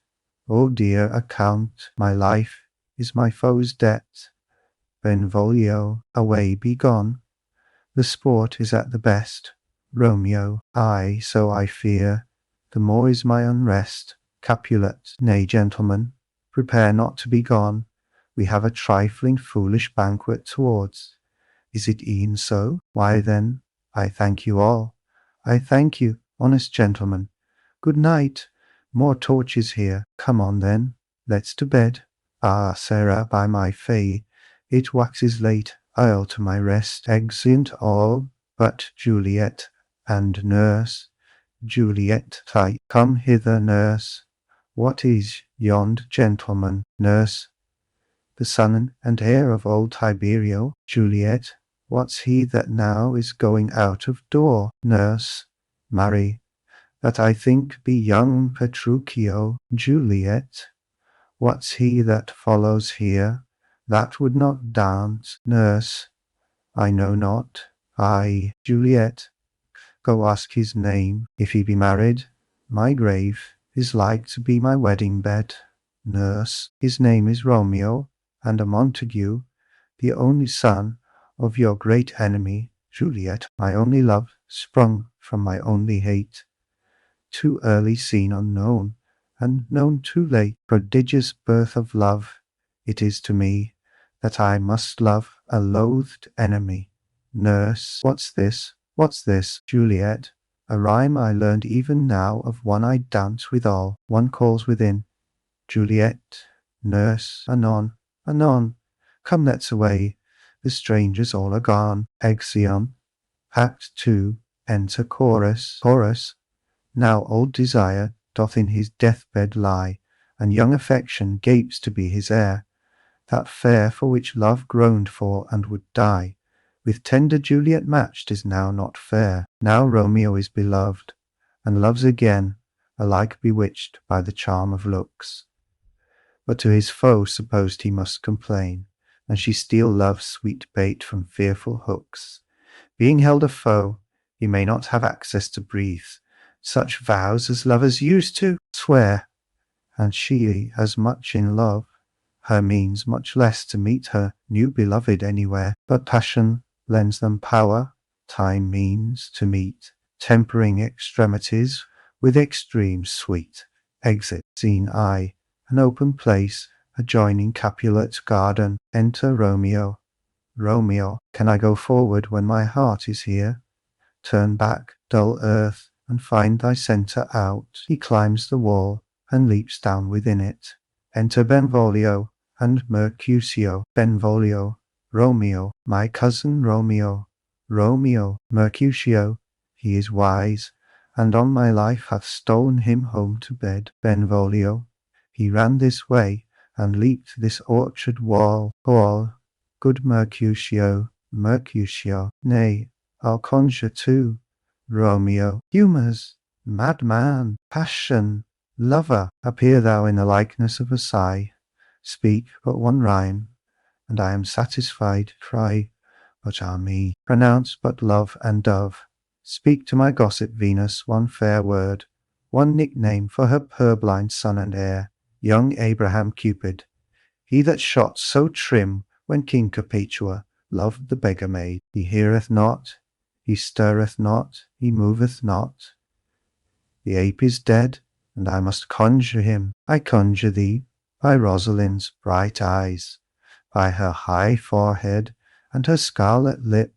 O dear account, my life is my foe's debt. Benvolio, away be gone. The sport is at the best. Romeo, ay, so I fear. The more is my unrest. Capulet, nay, gentlemen, prepare not to be gone. We have a trifling foolish banquet towards. Is it e'en so? Why then, I thank you all. I thank you, honest gentlemen. Good night. More torches here. Come on then, let's to bed. Ah, Sarah, by my fay, it waxes late. I'll to my rest. Exeunt all but Juliet and nurse. Juliet, tight, come hither, nurse. What is yond gentleman? Nurse, the son and heir of old Tiberio. Juliet, what's he that now is going out of door? Nurse, marry, that I think be young Petruchio. Juliet, what's he that follows here, that would not dance? Nurse, I know not. Ay, Juliet, go ask his name. If he be married, my grave is like to be my wedding bed. Nurse, his name is Romeo, and a Montague, the only son of your great enemy, Juliet, my only love, sprung from my only hate. Too early seen unknown, and known too late. Prodigious birth of love it is to me, that I must love a loathed enemy. Nurse, what's this? What's this, Juliet? A rhyme I learned even now of one I'd dance withal. One calls within, Juliet, nurse, anon, anon. Come, let's away, the strangers all are gone. Exeunt. Act 2. Enter chorus. Chorus. Now old desire doth in his deathbed lie, and young affection gapes to be his heir. That fair for which love groaned for and would die, with tender Juliet matched is now not fair. Now Romeo is beloved, and loves again, alike bewitched by the charm of looks. But to his foe supposed he must complain, and she steal love's sweet bait from fearful hooks. Being held a foe, he may not have access to breathe such vows as lovers used to swear, and she as much in love, her means much less to meet her new beloved anywhere. But passion lends them power, time means to meet, tempering extremities with extremes sweet. Exit scene I. An open place adjoining Capulets garden. Enter Romeo. Romeo, can I go forward when my heart is here? Turn back, dull earth, and find thy centre out. He climbs the wall, and leaps down within it. Enter Benvolio and Mercutio. Benvolio. Romeo, my cousin Romeo. Romeo. Mercutio, he is wise, and on my life hath stolen him home to bed. Benvolio, he ran this way, and leaped this orchard wall. Good Mercutio. Mercutio, nay, I'll conjure too. Romeo. Humours, madman, passion, lover, appear thou in the likeness of a sigh. Speak but one rhyme, and I am satisfied. Cry but ah me, pronounce but love and dove. Speak to my gossip Venus one fair word, one nickname for her purblind son and heir, young Abraham Cupid, he that shot so trim when King Cophetua loved the beggar maid. He heareth not, he stirreth not, he moveth not. The ape is dead, and I must conjure him. I conjure thee by Rosalind's bright eyes, by her high forehead and her scarlet lip,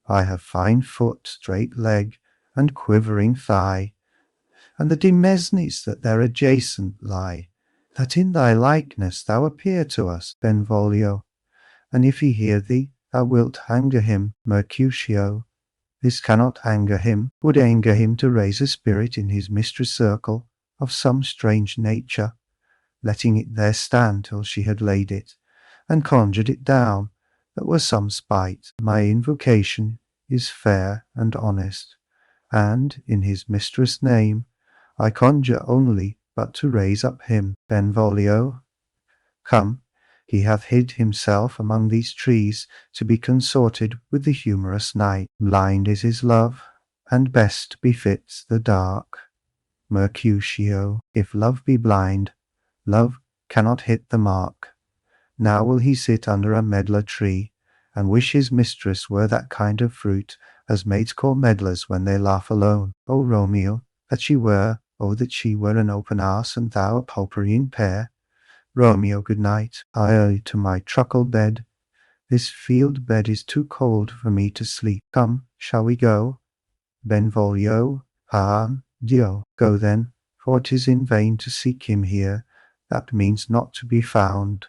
by her fine foot, straight leg, and quivering thigh, and the demesnes that there adjacent lie, that in thy likeness thou appear to us. Benvolio. And if he hear thee, thou wilt anger him. Mercutio. This cannot anger him, would anger him to raise a spirit in his mistress' circle of some strange nature, letting it there stand till she had laid it, and conjured it down, that was some spite. My invocation is fair and honest, and, in his mistress' name, I conjure only but to raise up him. Benvolio. Come, he hath hid himself among these trees to be consorted with the humorous night. Blind is his love, and best befits the dark. Mercutio. If love be blind, love cannot hit the mark. Now will he sit under a medlar tree, and wish his mistress were that kind of fruit as maids call medlars when they laugh alone. O Romeo, that she were, oh that she were an open arse and thou a pulperine pear. Romeo, good night. I to my truckle bed. This field bed is too cold for me to sleep. Come, shall we go? Benvolio. Ah, Dio. Go then, for 'tis in vain to seek him here. That means not to be found.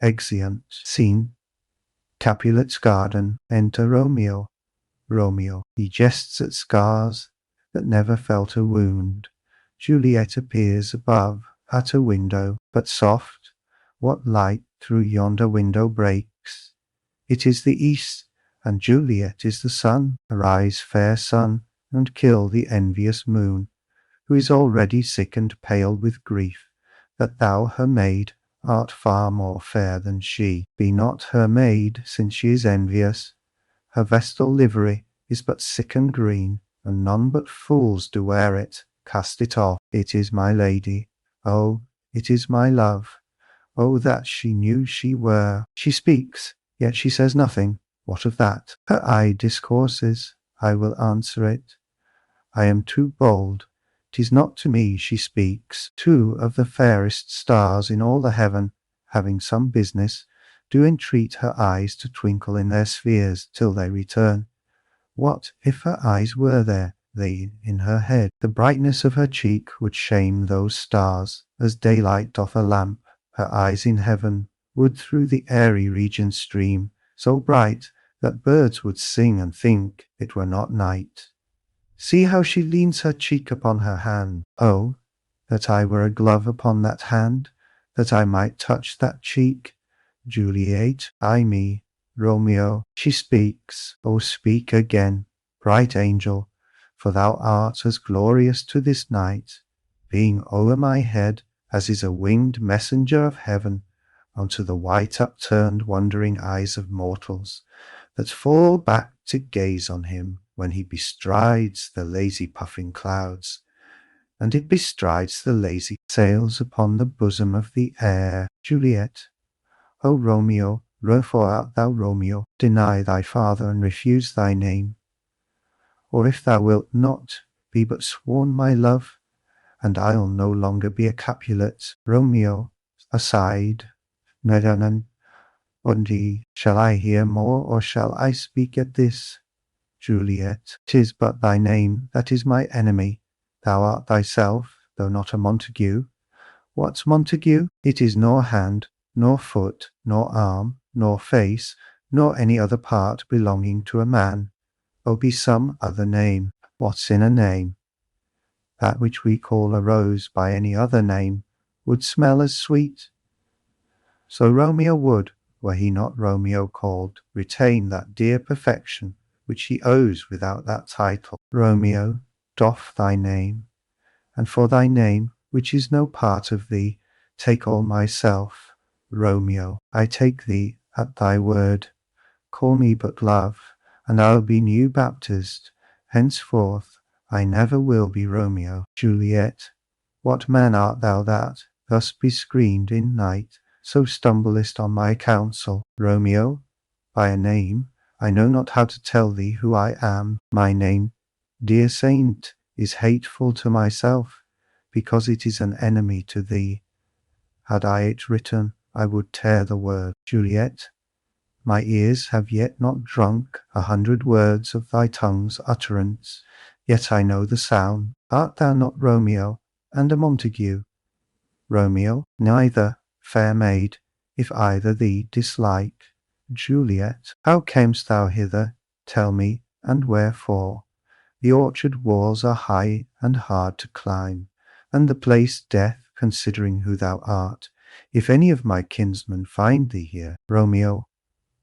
Exeunt. Scene. Capulets garden. Enter Romeo. Romeo. He jests at scars that never felt a wound. Juliet appears above at a window, but soft, what light through yonder window breaks? It is the east, and Juliet is the sun. Arise, fair sun, and kill the envious moon, who is already sick and pale with grief, that thou, her maid, art far more fair than she. Be not her maid, since she is envious. Her vestal livery is but sick and green, and none but fools do wear it. Cast it off. It is my lady. Oh, it is my love. Oh, that she knew she were. She speaks, yet she says nothing. What of that? Her eye discourses. I will answer it. I am too bold. 'Tis not to me she speaks. Two of the fairest stars in all the heaven, having some business, do entreat her eyes to twinkle in their spheres till they return. What if her eyes were there, they in her head? The brightness of her cheek would shame those stars, as daylight doth a lamp. Her eyes in heaven would through the airy region stream, so bright that birds would sing and think it were not night. See how she leans her cheek upon her hand. Oh, that I were a glove upon that hand, that I might touch that cheek. Juliet, I me. Romeo, she speaks. Oh, speak again, bright angel, for thou art as glorious to this night, being o'er my head as is a winged messenger of heaven unto the white upturned wondering eyes of mortals, that fall back to gaze on him when he bestrides the lazy puffing clouds, and it bestrides the lazy sails upon the bosom of the air. Juliet, O Romeo, wherefore art thou Romeo? Deny thy father and refuse thy name. Or if thou wilt not, be but sworn my love, and I'll no longer be a Capulet. Romeo, aside. Nedanan, undi, shall I hear more, or shall I speak at this? Juliet, 'tis but thy name that is my enemy. Thou art thyself, though not a Montague. What's Montague? It is nor hand, nor foot, nor arm, nor face, nor any other part belonging to a man. O be some other name. What's in a name? That which we call a rose by any other name would smell as sweet. So Romeo would, were he not Romeo called, retain that dear perfection which he owes without that title. Romeo, doff thy name, and for thy name, which is no part of thee, take all myself. Romeo, I take thee at thy word. Call me but love, and I'll be new baptized. Henceforth I never will be Romeo. Juliet, what man art thou that, thus bescreened in night, so stumblest on my counsel? Romeo, by a name, I know not how to tell thee who I am. My name, dear saint, is hateful to myself, because it is an enemy to thee. Had I it written, I would tear the word. Juliet, my ears have yet not drunk 100 words of thy tongue's utterance, yet I know the sound. Art thou not Romeo, and a Montague? Romeo, neither, fair maid, if either thee dislike. Juliet, how camest thou hither? Tell me, and wherefore? The orchard walls are high and hard to climb, and the place death, considering who thou art, if any of my kinsmen find thee here. Romeo,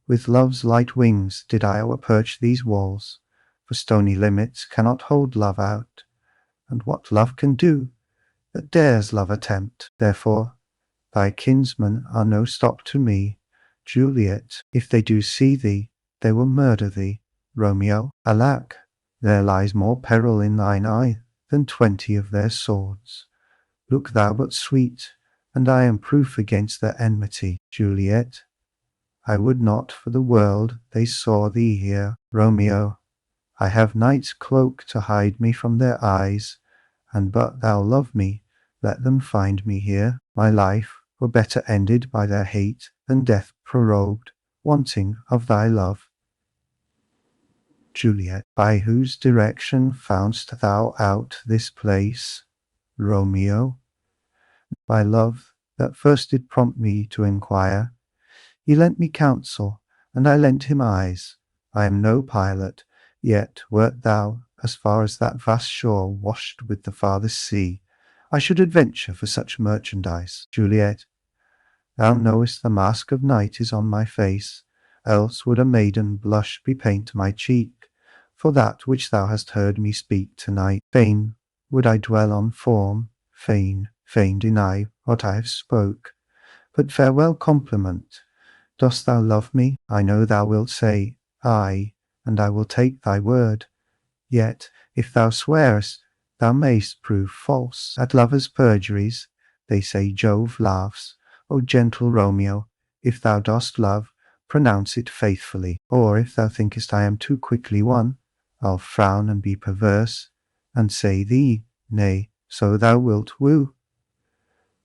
with love's light wings did I o'erperch these walls, for stony limits cannot hold love out, and what love can do, that dares love attempt? Therefore thy kinsmen are no stop to me. Juliet, if they do see thee, they will murder thee. Romeo, alack, there lies more peril in thine eye than 20 of their swords. Look thou but sweet, and I am proof against their enmity. Juliet, I would not for the world they saw thee here. Romeo, I have night's cloak to hide me from their eyes, and but thou love me, let them find me here. My life were better ended by their hate than death prorogued, wanting of thy love. Juliet, by whose direction foundst thou out this place? Romeo, by love that first did prompt me to inquire. He lent me counsel, and I lent him eyes. I am no pilot, yet wert thou as far as that vast shore washed with the farthest sea, I should adventure for such merchandise. Juliet, thou knowest the mask of night is on my face, else would a maiden blush bepaint my cheek, for that which thou hast heard me speak tonight. Fain would I dwell on form, fain deny what I have spoke. But farewell compliment. Dost thou love me? I know thou wilt say, Aye, and I will take thy word. Yet, if thou swearest, thou mayst prove false. At lovers' perjuries, they say Jove laughs. O gentle Romeo, if thou dost love, pronounce it faithfully. Or if thou thinkest I am too quickly won, I'll frown and be perverse, and say thee, nay, so thou wilt woo.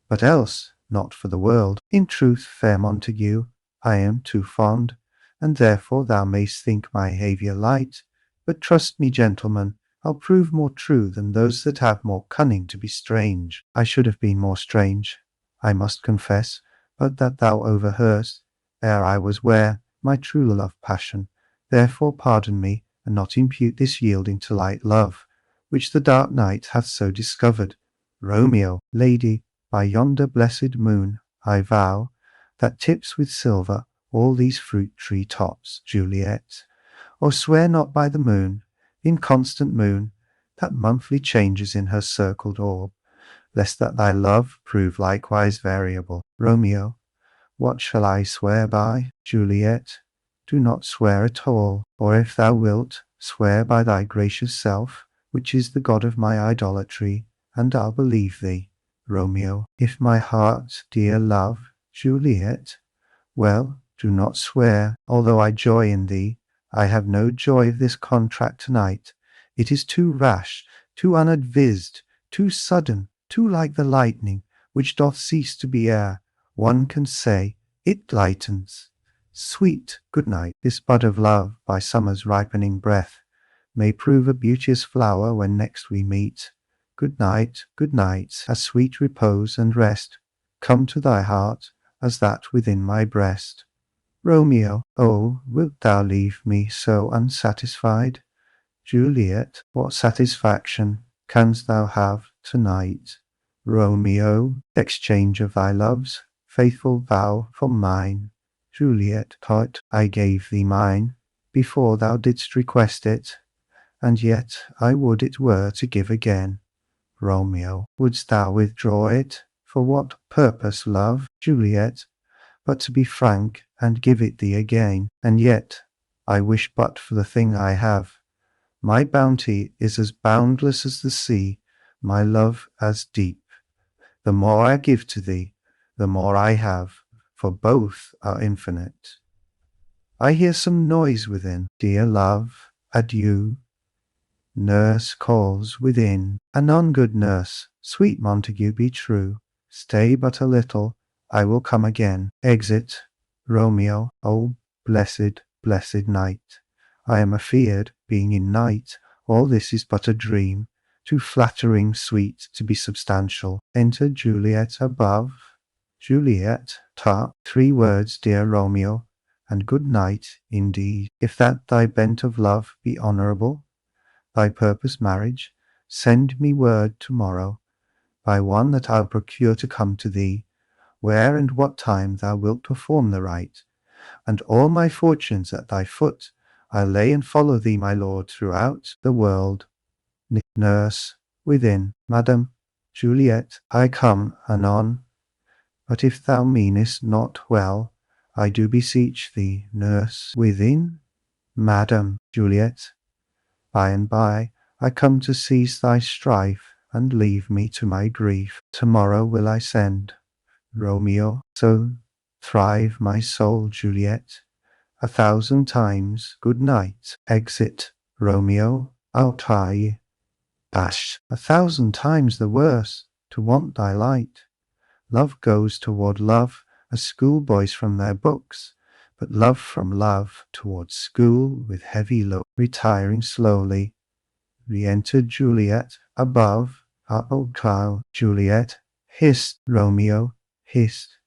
But else, not for the world. In truth, fair Montague, I am too fond, and therefore thou mayst think my behaviour light. But trust me, gentlemen, I'll prove more true than those that have more cunning to be strange. I should have been more strange, I must confess, but that thou overheardst, ere I was ware, my true love passion. Therefore pardon me, and not impute this yielding to light love, which the dark night hath so discovered. Romeo, lady, by yonder blessed moon, I vow, that tips with silver all these fruit tree tops. Juliet, O swear not by the moon, inconstant moon, that monthly changes in her circled orb, lest that thy love prove likewise variable. Romeo, what shall I swear by? Juliet, do not swear at all, or if thou wilt, swear by thy gracious self, which is the god of my idolatry, and I'll believe thee. Romeo, if my heart, dear love, Juliet, well, do not swear, although I joy in thee. I have no joy of this contract tonight. It is too rash, too unadvised, too sudden, too like the lightning, which doth cease to be air. One can say, it lightens. Sweet good night. This bud of love, by summer's ripening breath, may prove a beauteous flower when next we meet. Good night, a sweet repose and rest come to thy heart, as that within my breast. Romeo, oh, wilt thou leave me so unsatisfied? Juliet, what satisfaction canst thou have tonight? Romeo, exchange of thy love's faithful vow for mine. Juliet, thought I gave thee mine before thou didst request it, and yet I would it were to give again. Romeo, wouldst thou withdraw it? For what purpose, love? Juliet, but to be frank and give it thee again. And yet I wish but for the thing I have. My bounty is as boundless as the sea, my love as deep. The more I give to thee, the more I have, for both are infinite. I hear some noise within. Dear love, adieu. Nurse calls within. Anon, good nurse, sweet Montague, be true. Stay but a little, I will come again. Exit. Romeo, O blessed, blessed night. I am afeard, being in night, all this is but a dream, too flattering sweet to be substantial. Enter Juliet above. Juliet, ta, 3 words, dear Romeo, and good night indeed. If that thy bent of love be honourable, thy purpose marriage, send me word to-morrow, by one that I'll procure to come to thee, where and what time thou wilt perform the rite, and all my fortunes at thy foot I'll lay and follow thee, my lord, throughout the world. Nurse, within. Madam, Juliet, I come anon. But if thou meanest not well, I do beseech thee, nurse, within. Madam, Juliet, by and by I come to cease thy strife, and leave me to my grief. Tomorrow will I send. Romeo, so thrive my soul, Juliet. 1,000 times good night. Exit. Romeo, I'll try. Dash, 1,000 times the worse, to want thy light. Love goes toward love, as schoolboys from their books, but love from love towards school with heavy look. Retiring slowly, re-enter Juliet above. Oh, child, Juliet, hist, Romeo, hist.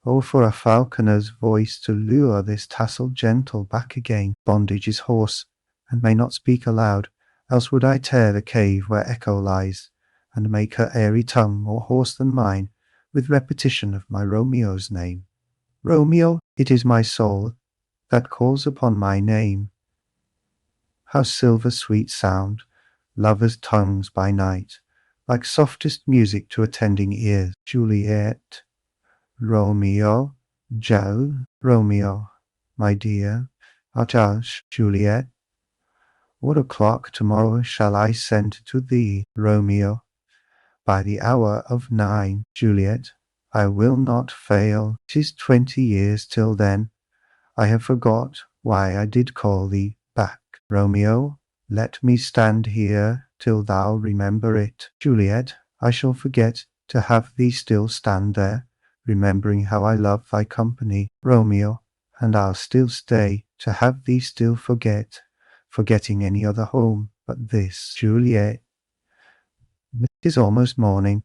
Oh, for a falconer's voice to lure this tasseled gentle back again. Bondage is hoarse, and may not speak aloud, else would I tear the cave where echo lies, and make her airy tongue more hoarse than mine, with repetition of my Romeo's name. Romeo, it is my soul that calls upon my name. How silver sweet sound lovers' tongues by night, like softest music to attending ears. Juliet, Romeo, Romeo, my dear, Artash, Juliet. What o'clock tomorrow shall I send to thee, Romeo? By the hour of 9, Juliet. I will not fail. 'Tis 20 years till then. I have forgot why I did call thee back. Romeo, let me stand here till thou remember it. Juliet, I shall forget to have thee still stand there, remembering how I love thy company. Romeo, and I'll still stay to have thee still forget, forgetting any other home but this. Juliet, 'tis almost morning.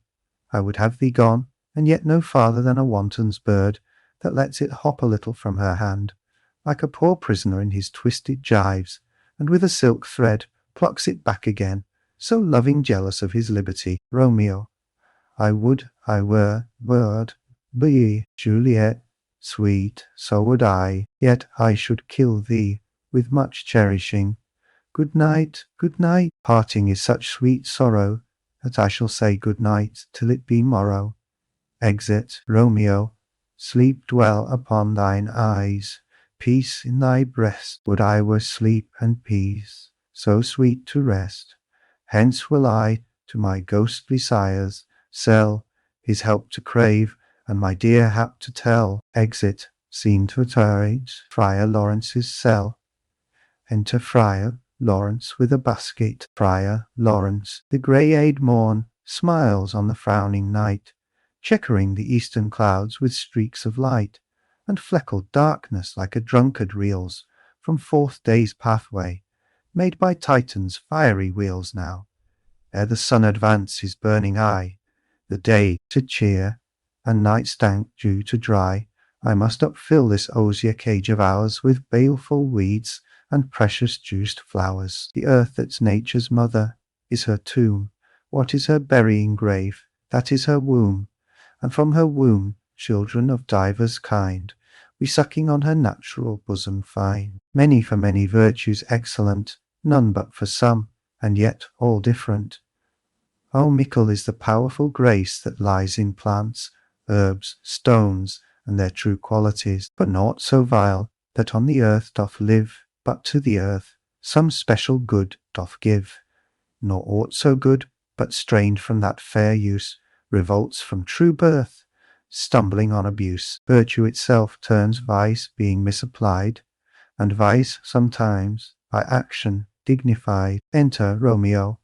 I would have thee gone, and yet no farther than a wanton's bird that lets it hop a little from her hand, like a poor prisoner in his twisted gyves, and with a silk thread plucks it back again, so loving jealous of his liberty. Romeo, I would I would be Juliet, sweet, so would I, yet I should kill thee with much cherishing. Good night, good night. Parting is such sweet sorrow that I shall say good night till it be morrow. Exit. Romeo, sleep dwell upon thine eyes, peace in thy breast. Would I were sleep and peace, so sweet to rest. Hence will I to my ghostly sire's cell his help to crave, and my dear hap to tell. Exit. Scene to iterate. Friar Lawrence's cell. Enter Friar Lawrence with a basket. Friar Lawrence. The grey-eyed morn smiles on the frowning night, checkering the eastern clouds with streaks of light, and fleckled darkness like a drunkard reels from fourth day's pathway, made by Titan's fiery wheels now. Ere the sun advance his burning eye, the day to cheer, and night's dank dew to dry, I must upfill this osier cage of ours with baleful weeds and precious juiced flowers. The earth that's nature's mother is her tomb. What is her burying grave? That is her womb. And from her womb children of divers kind we sucking on her natural bosom find. Many for many virtues excellent, none but for some, and yet all different. Oh, mickle is the powerful grace that lies in plants, herbs, stones, and their true qualities, but naught so vile that on the earth doth live, but to the earth some special good doth give. Nor aught so good, but strained from that fair use, revolts from true birth, stumbling on abuse. Virtue itself turns vice, being misapplied, and vice sometimes by action dignified. Enter Romeo.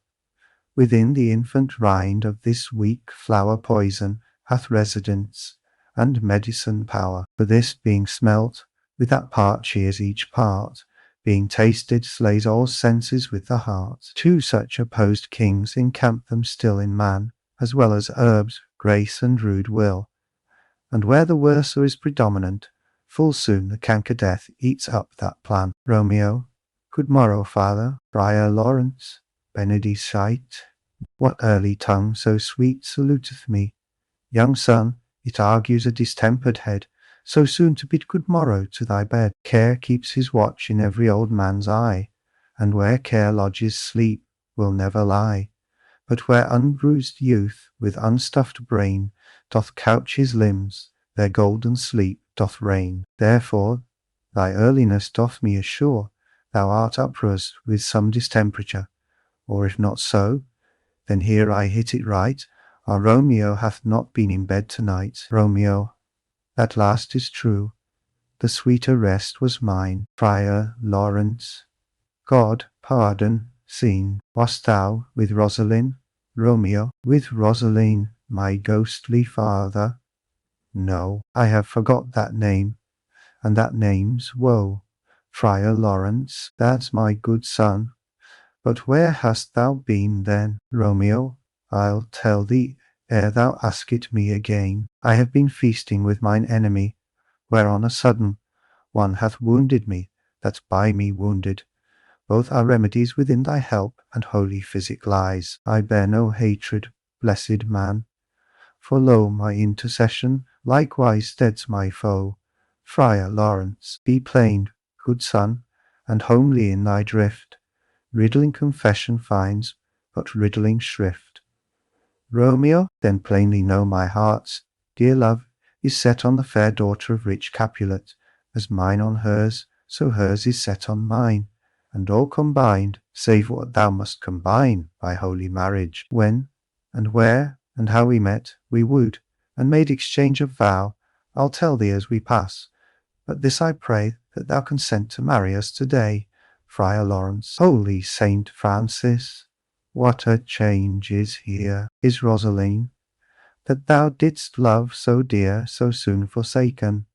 Within the infant rind of this weak flower poison hath residence, and medicine power. For this being smelt, with that part cheers each part, being tasted slays all senses with the heart. Two such opposed kings encamp them still in man, as well as herbs, grace and rude will. And where the worser is predominant, full soon the canker death eats up that plan. Romeo, good morrow, father. Friar Lawrence, benedicite. What early tongue so sweet saluteth me? Young son, it argues a distempered head, so soon to bid good morrow to thy bed. Care keeps his watch in every old man's eye, and where care lodges sleep will never lie. But where unbruised youth with unstuffed brain doth couch his limbs, their golden sleep doth reign. Therefore thy earliness doth me assure thou art uprose with some distemperature, or if not so, then here I hit it right, our Romeo hath not been in bed tonight. Romeo, that last is true, the sweeter rest was mine. Friar Lawrence, God pardon, scene. Wast thou with Rosaline? Romeo, with Rosaline, my ghostly father? No, I have forgot that name, and that name's woe. Friar Lawrence, that's my good son. But where hast thou been then? Romeo, I'll tell thee ere thou ask it me again. I have been feasting with mine enemy, where on a sudden one hath wounded me, that's by me wounded. Both are remedies within thy help, and holy physic lies. I bear no hatred, blessed man, for lo, my intercession likewise steads my foe. Friar Lawrence, be plain, good son, and homely in thy drift. Riddling confession finds but riddling shrift. Romeo, then plainly know my heart's dear love is set on the fair daughter of rich Capulet, as mine on hers, so hers is set on mine, and all combined, save what thou must combine by holy marriage. When, and where, and how we met, we wooed, and made exchange of vow, I'll tell thee as we pass, but this I pray, that thou consent to marry us today. Friar Lawrence, holy Saint Francis, what a change is here! Is Rosaline, that thou didst love so dear, so soon forsaken?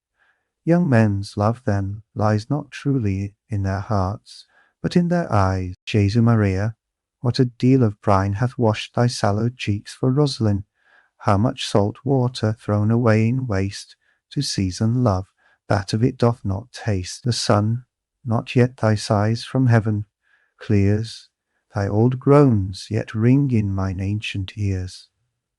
Young men's love then lies not truly in their hearts, but in their eyes, Jesu Maria, what a deal of brine hath washed thy sallow cheeks for Rosalind, how much salt water thrown away in waste, to season love, that of it doth not taste. The sun, not yet thy sighs from heaven clears, thy old groans yet ring in mine ancient ears.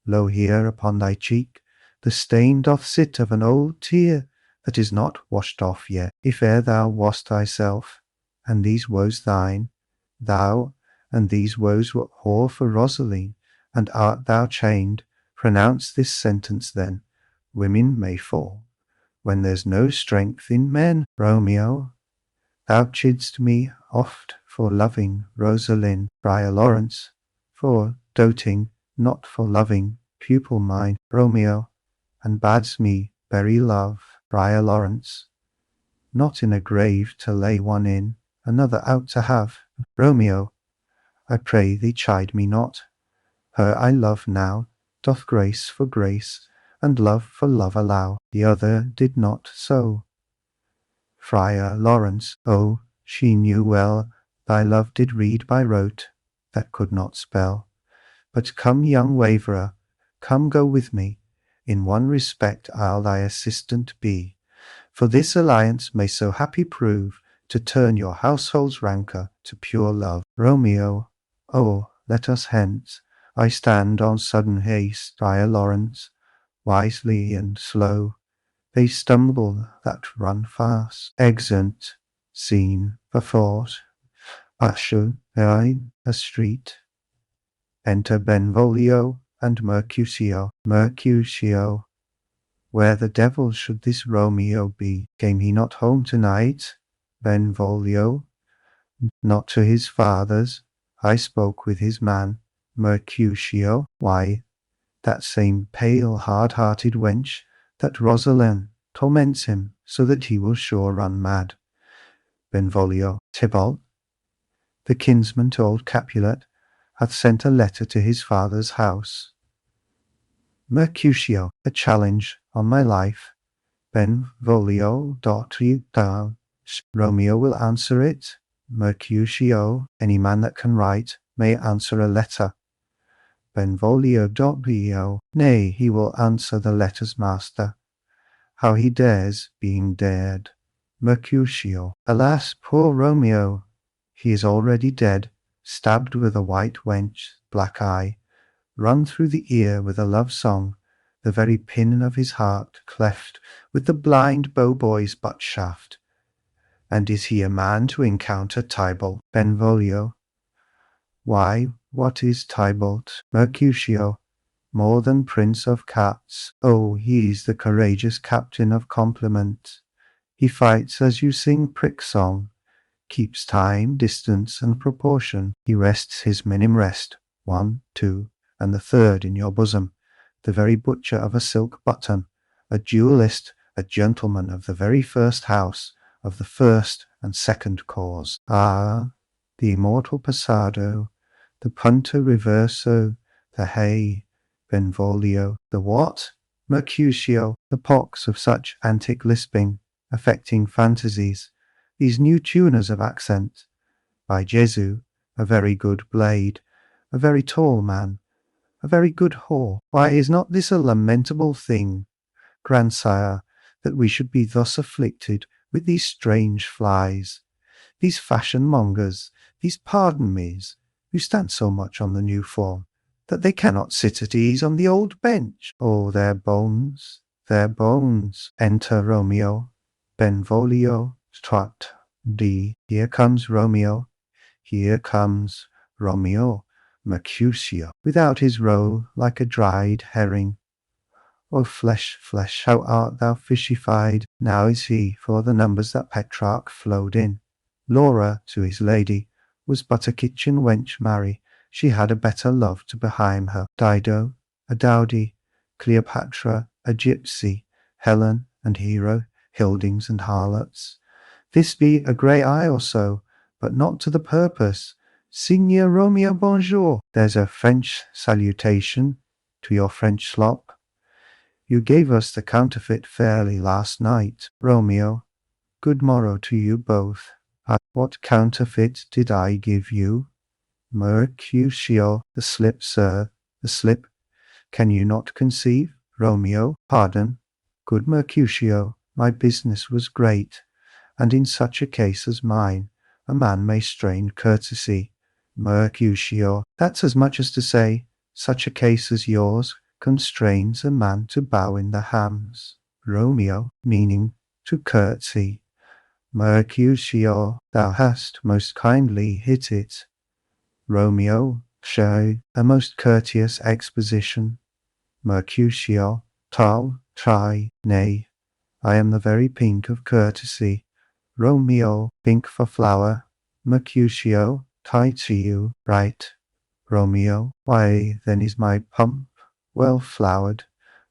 Lo, here upon thy cheek the stain doth sit of an old tear, that is not washed off yet. If e'er thou wast thyself, and these woes thine, thou and these woes were all for Rosaline, and art thou chained, pronounce this sentence then, women may fall, when there's no strength in men. Romeo, thou chidst me oft for loving Rosaline. Friar Lawrence, for doting, not for loving, pupil mine. Romeo, and badst me bury love. Friar Lawrence, not in a grave to lay one in, another out to have. Romeo, I pray thee chide me not. Her I love now doth grace for grace, and love for love allow. The other did not so. Friar Lawrence, oh, she knew well thy love did read by rote, that could not spell. But come, young waverer, come go with me, in one respect I'll thy assistant be, for this alliance may so happy prove, to turn your household's rancour to pure love. Romeo, oh, let us hence, I stand on sudden haste. Friar Lawrence, wisely and slow, they stumble that run fast. Exeunt. Scene, perforce, usher in a street. Enter Benvolio and Mercutio. Mercutio, where the devil should this Romeo be? Came he not home tonight? Benvolio, not to his father's. I spoke with his man. Mercutio, why, that same pale hard-hearted wench, that Rosaline, torments him, so that he will sure run mad. Benvolio, Tybalt, the kinsman to old Capulet, hath sent a letter to his father's house. Mercutio, a challenge on my life. Benvolio, daughter thou. Romeo will answer it. Mercutio, any man that can write, may answer a letter. Benvolio, nay, he will answer the letter's master. How he dares, being dared. Mercutio, alas, poor Romeo, he is already dead, stabbed with a white wench's black eye, run through the ear with a love song, the very pin of his heart cleft with the blind bow-boy's butt shaft. And is he a man to encounter Tybalt? Benvolio, why, what is Tybalt? Mercutio, more than prince of cats. Oh, he is the courageous captain of compliment. He fights as you sing prick song, keeps time, distance, and proportion. He rests his minim rest, 1, 2, and the third in your bosom, the very butcher of a silk button, a duellist, a gentleman of the very first house, of the first and second cause. Ah, the immortal passado, the punto reverso, the hay, Benvolio, the what? Mercutio, the pox of such antic lisping, affecting fantasies, these new tuners of accent. By Jesu, a very good blade, a very tall man, a very good whore. Why, is not this a lamentable thing, grandsire, that we should be thus afflicted with these strange flies, these fashion mongers, these pardon me's, who stand so much on the new form, that they cannot sit at ease on the old bench? Oh, their bones, their bones. Enter Romeo. Benvolio, trot, D. Here comes Romeo. Here comes Romeo. Mercutio, without his roe, like a dried herring. O flesh, flesh, how art thou fishified? Now is he for the numbers that Petrarch flowed in. Laura, to his lady, was but a kitchen wench marry. She had a better love to behind her. Dido, a dowdy, Cleopatra, a gypsy, Helen and Hero, Hildings and harlots. This be a grey eye or so, but not to the purpose. Signor Romeo, bonjour. There's a French salutation to your French slop. You gave us the counterfeit fairly last night. Romeo, good morrow to you both. What counterfeit did I give you? Mercutio, the slip, sir, the slip. Can you not conceive? Romeo, pardon. Good Mercutio, my business was great, and in such a case as mine, a man may strain courtesy. Mercutio, that's as much as to say, such a case as yours constrains a man to bow in the hams. Romeo, meaning to curtsy. Mercutio, thou hast most kindly hit it. Romeo, show a most courteous exposition. Mercutio, tal, try, nay, I am the very pink of courtesy. Romeo, pink for flower. Mercutio, tie to you, right. Romeo, why then is my pump well flowered.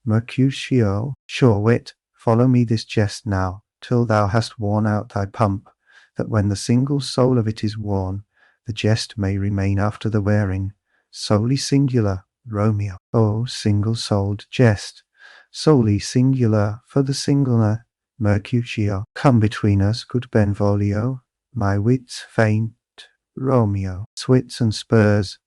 Mercutio, sure wit, follow me this jest now, till thou hast worn out thy pump, that when the single soul of it is worn, the jest may remain after the wearing. Solely singular, Romeo, O single-souled jest, solely singular for the singler. Mercutio, come between us, good Benvolio, my wits faint. Romeo, swits and spurs,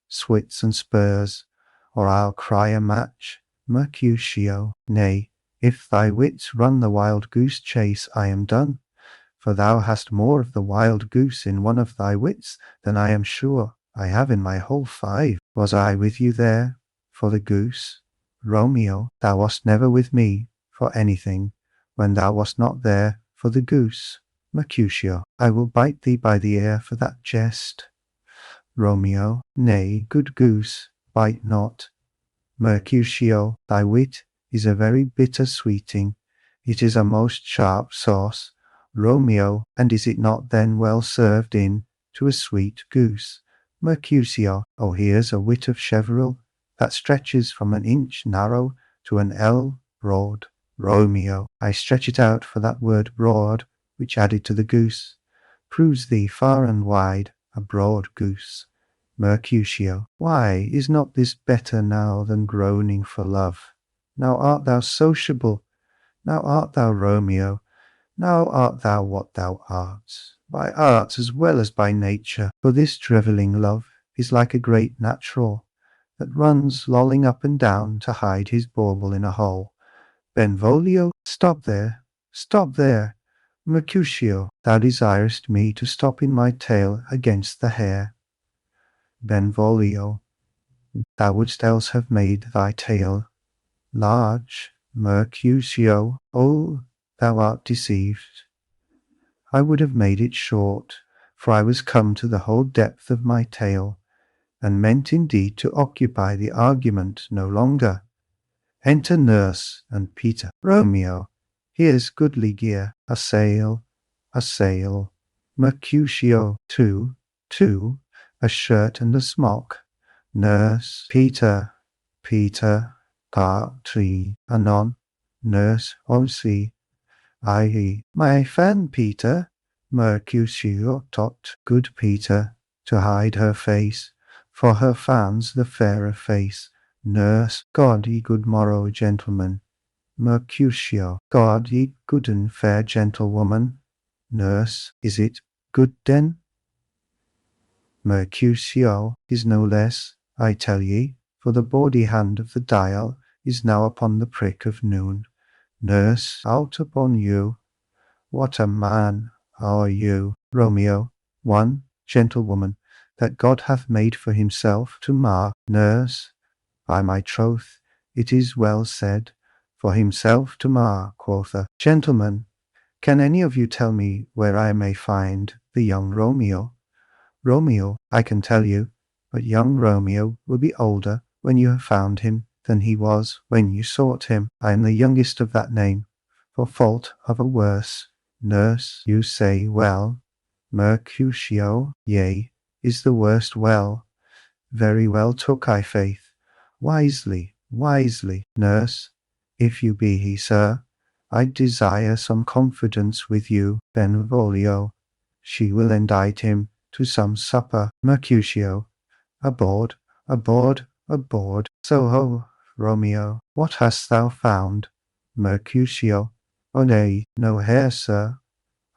or I'll cry a match. Mercutio, nay, if thy wits run the wild goose chase, I am done, for thou hast more of the wild goose in one of thy wits than I am sure I have in my whole 5. Was I with you there for the goose? Romeo, thou wast never with me for anything, when thou wast not there for the goose. Mercutio, I will bite thee by the ear for that jest. Romeo, nay, good goose, bite not. Mercutio, thy wit is a very bitter sweeting, it is a most sharp sauce. Romeo, and is it not then well served in to a sweet goose? Mercutio, oh here's a wit of Cheveril, that stretches from an inch narrow to an ell broad. Romeo, I stretch it out for that word broad, which added to the goose, proves thee far and wide a broad goose. Mercutio, why is not this better now than groaning for love? Now art thou sociable, now art thou Romeo, now art thou what thou art, by art as well as by nature, for this drivelling love is like a great natural, that runs lolling up and down to hide his bauble in a hole. Benvolio, stop there, stop there. Mercutio, thou desirest me to stop in my tale against the hair. Benvolio, thou wouldst else have made thy tale large. Mercutio, oh, thou art deceived. I would have made it short, for I was come to the whole depth of my tale, and meant indeed to occupy the argument no longer. Enter nurse and Peter. Romeo, here's goodly gear, a sail, a sail. Mercutio, two, a shirt and a smock. Nurse, Peter, part 3, anon. Nurse, see. I, my fan Peter. Mercutio, tot, good Peter, to hide her face, for her fan's the fairer face. Nurse, God ye good morrow, gentlemen. Mercutio, God ye good and fair gentlewoman. Nurse, is it good den? Mercutio is no less, I tell ye, for the bawdy hand of the dial is now upon the prick of noon. Nurse, out upon you. What a man are you, Romeo, one gentlewoman that God hath made for himself to mark. Nurse, by my troth, it is well said, for himself to mar, quotha. Gentlemen, can any of you tell me where I may find the young Romeo? Romeo, I can tell you, but young Romeo will be older when you have found him than he was when you sought him. I am the youngest of that name, for fault of a worse. Nurse, you say well. Mercutio, yea, is the worst well. Very well took, I faith. Wisely, wisely. Nurse, if you be he, sir, I desire some confidence with you. Benvolio, she will indict him to some supper. Mercutio, aboard, aboard, aboard. So ho, Romeo, what hast thou found? Mercutio, oh nay, no hare, sir.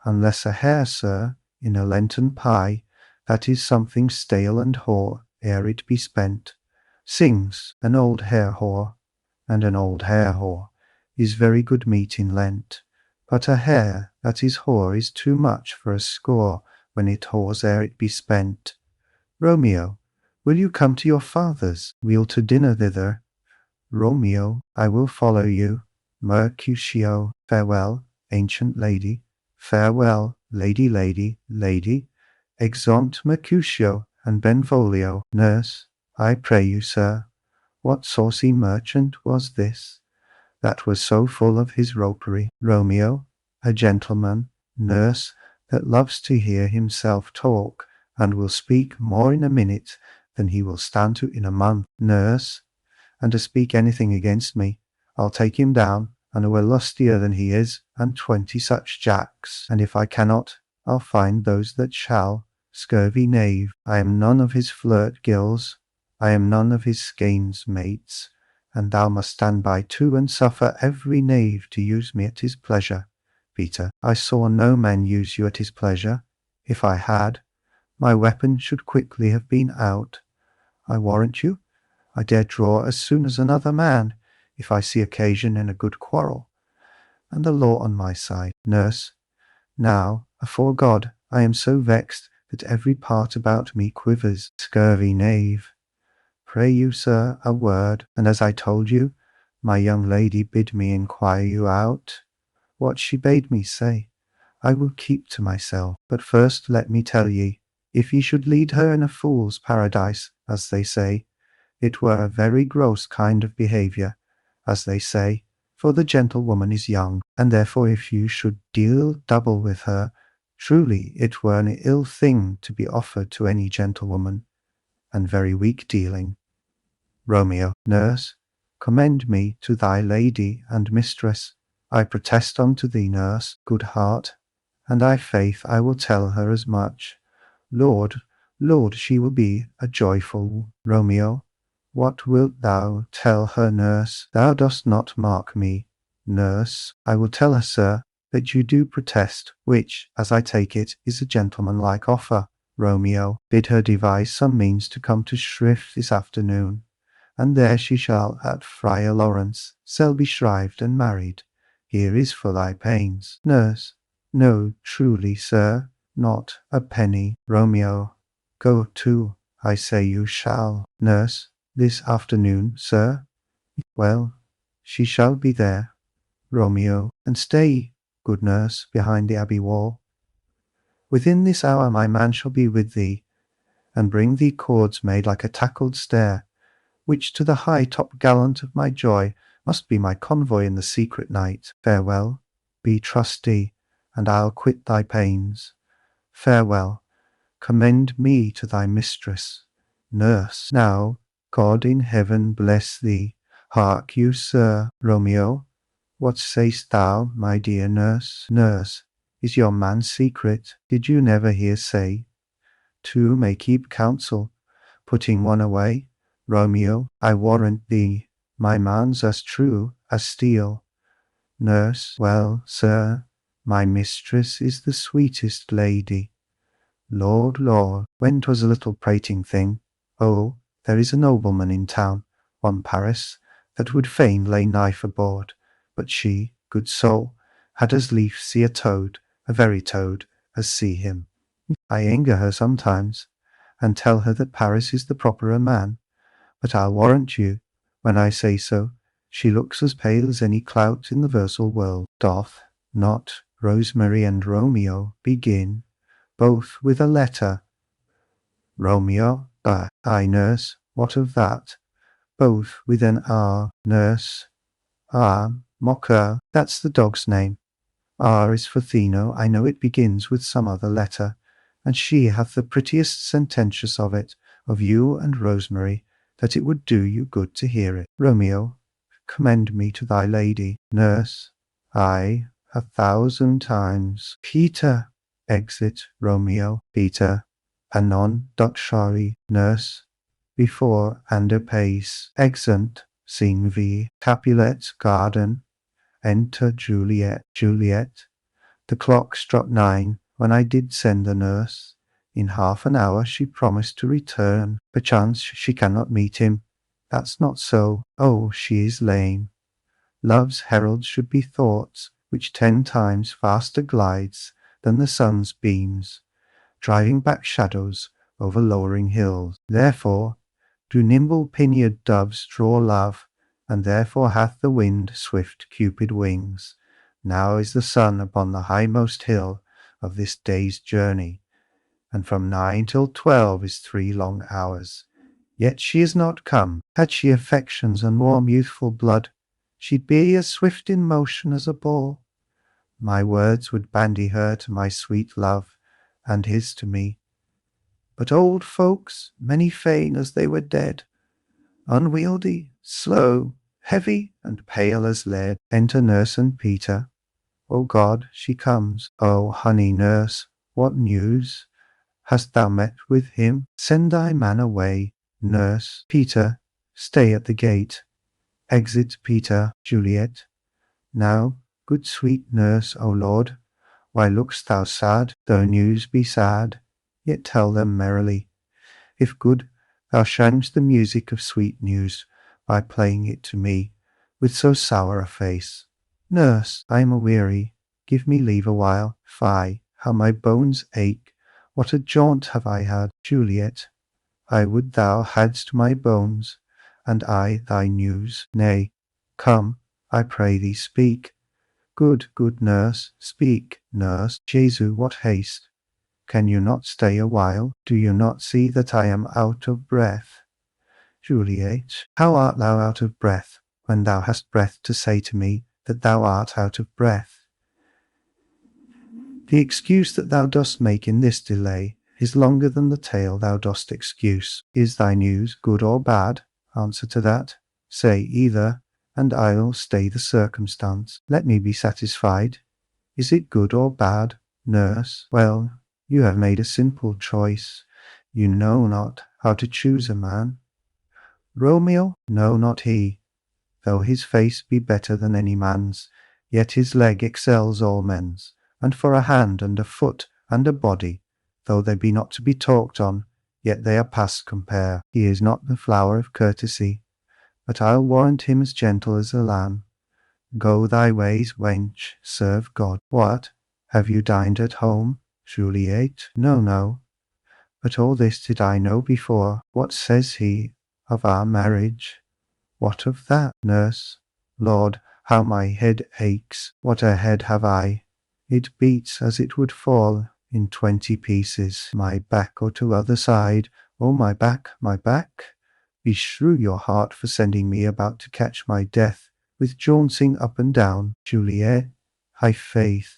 Unless a hare, sir, in a Lenten pie, that is something stale and hoar, ere it be spent. Sings an old hare-whore, and an old hare-whore is very good meat in Lent. But a hare that is hoar is too much for a score when it whores ere it be spent. Romeo, will you come to your father's? We'll to dinner thither. Romeo, I will follow you. Mercutio, farewell, ancient lady. Farewell, lady, lady, lady. Exeunt Mercutio and Benvolio. Nurse, I pray you, sir, what saucy merchant was this, that was so full of his ropery? Romeo, a gentleman. Nurse, that loves to hear himself talk, and will speak more in a minute than he will stand to in a month. Nurse, and to speak anything against me, I'll take him down, and a well lustier than he is, and 20 such jacks, and if I cannot, I'll find those that shall. Scurvy knave, I am none of his flirt gills, I am none of his skeins mates, and thou must stand by too, and suffer every knave to use me at his pleasure. Peter, I saw no man use you at his pleasure. If I had, my weapon should quickly have been out. I warrant you, I dare draw as soon as another man, if I see occasion in a good quarrel, and the law on my side. Nurse, now, afore God, I am so vexed that every part about me quivers. Scurvy knave, pray you, sir, a word, and as I told you, my young lady bid me inquire you out. What she bade me say, I will keep to myself. But first let me tell ye, if ye should lead her in a fool's paradise, as they say, it were a very gross kind of behaviour, as they say, for the gentlewoman is young, and therefore if you should deal double with her, truly it were an ill thing to be offered to any gentlewoman, and very weak dealing. Romeo, nurse, commend me to thy lady and mistress. I protest unto thee, nurse, good heart, and I faith I will tell her as much. Lord, Lord, she will be a joyful. Romeo, what wilt thou tell her, nurse? Thou dost not mark me. Nurse, I will tell her, sir, that you do protest, which, as I take it, is a gentlemanlike offer. Romeo, bid her devise some means to come to Shrift this afternoon, and there she shall at Friar Lawrence shall be shrived and married. Here is for thy pains. Nurse, no, truly, sir, not a penny. Romeo, go to, I say you shall. Nurse, this afternoon, sir? Well, she shall be there. Romeo, and stay, good nurse, behind the abbey wall. Within this hour my man shall be with thee, and bring thee cords made like a tackled stair, which to the high top gallant of my joy must be my convoy in the secret night. Farewell, be trusty, and I'll quit thy pains. Farewell, commend me to thy mistress. Nurse, now, God in heaven bless thee. Hark you, sir. Romeo, what say'st thou, my dear nurse? Nurse, is your man secret? Did you never hear say, two may keep counsel, putting one away? Romeo, I warrant thee, my man's as true as steel. Nurse, well, sir, my mistress is the sweetest lady. Lord, Lord, when 'twas a little prating thing, oh, there is a nobleman in town, one Paris, that would fain lay knife aboard, but she, good soul, had as lief see a toad, a very toad, as see him. I anger her sometimes, and tell her that Paris is the properer man, but I'll warrant you, when I say so, she looks as pale as any clout in the versal world. Doth not Rosemary and Romeo begin both with a letter? Romeo, aye, nurse, what of that? Both with an R, nurse. Ah, Mocker, that's the dog's name. R is for Theno, I know it begins with some other letter, and she hath the prettiest sententious of it, of you and Rosemary, that it would do you good to hear it. Romeo, commend me to thy lady. Nurse, aye, 1,000 times. Peter, exit Romeo. Peter, anon doctori. Nurse, before and apace. Exeunt, scene V. Capulets garden. Enter Juliet. Juliet. The clock struck 9. when I did send the nurse. In half an hour she promised to return. Perchance she cannot meet him. That's not so. Oh, she is lame. Love's herald should be thoughts, which 10 times faster glides than the sun's beams, driving back shadows over lowering hills. Therefore do nimble pinioned doves draw love, and therefore hath the wind swift Cupid wings. Now is the sun upon the highmost hill of this day's journey, and from 9 till 12 is 3 long hours. Yet she is not come. Had she affections and warm youthful blood, she'd be as swift in motion as a ball. My words would bandy her to my sweet love, and his to me. But old folks, many fain as they were dead, unwieldy, slow, heavy, and pale as lead, enter nurse and Peter. O God, she comes. O honey nurse, what news? Hast thou met with him? Send thy man away. Nurse, Peter, stay at the gate. Exit Peter, Juliet. Now, good sweet nurse, O Lord, why look'st thou sad? Though news be sad, yet tell them merrily. If good, thou shamest the music of sweet news by playing it to me with so sour a face. Nurse, I am aweary. Give me leave a while. Fie, how my bones ache. What a jaunt have I had. Juliet, I would thou hadst my bones, and I thy news. Nay, come, I pray thee, speak. Good, good nurse, speak, nurse. Jesu, what haste! Can you not stay a while? Do you not see that I am out of breath? Juliet, how art thou out of breath, when thou hast breath to say to me that thou art out of breath? The excuse that thou dost make in this delay is longer than the tale thou dost excuse. Is thy news good or bad? Answer to that. Say either, and I'll stay the circumstance. Let me be satisfied. Is it good or bad? Nurse, well, you have made a simple choice. You know not how to choose a man. Romeo? No, not he. Though his face be better than any man's, yet his leg excels all men's. And for a hand and a foot and a body, though they be not to be talked on, yet they are past compare. He is not the flower of courtesy, but I'll warrant him as gentle as a lamb. Go thy ways, wench, serve God. What? Have you dined at home? Juliet? No, no. But all this did I know before. What says he of our marriage? What of that, nurse? Lord, how my head aches. What a head have I! It beats as it would fall in 20 pieces. My back or to other side. Oh, my back, my back. Beshrew your heart for sending me about to catch my death with jauncing up and down. Juliet, I faith,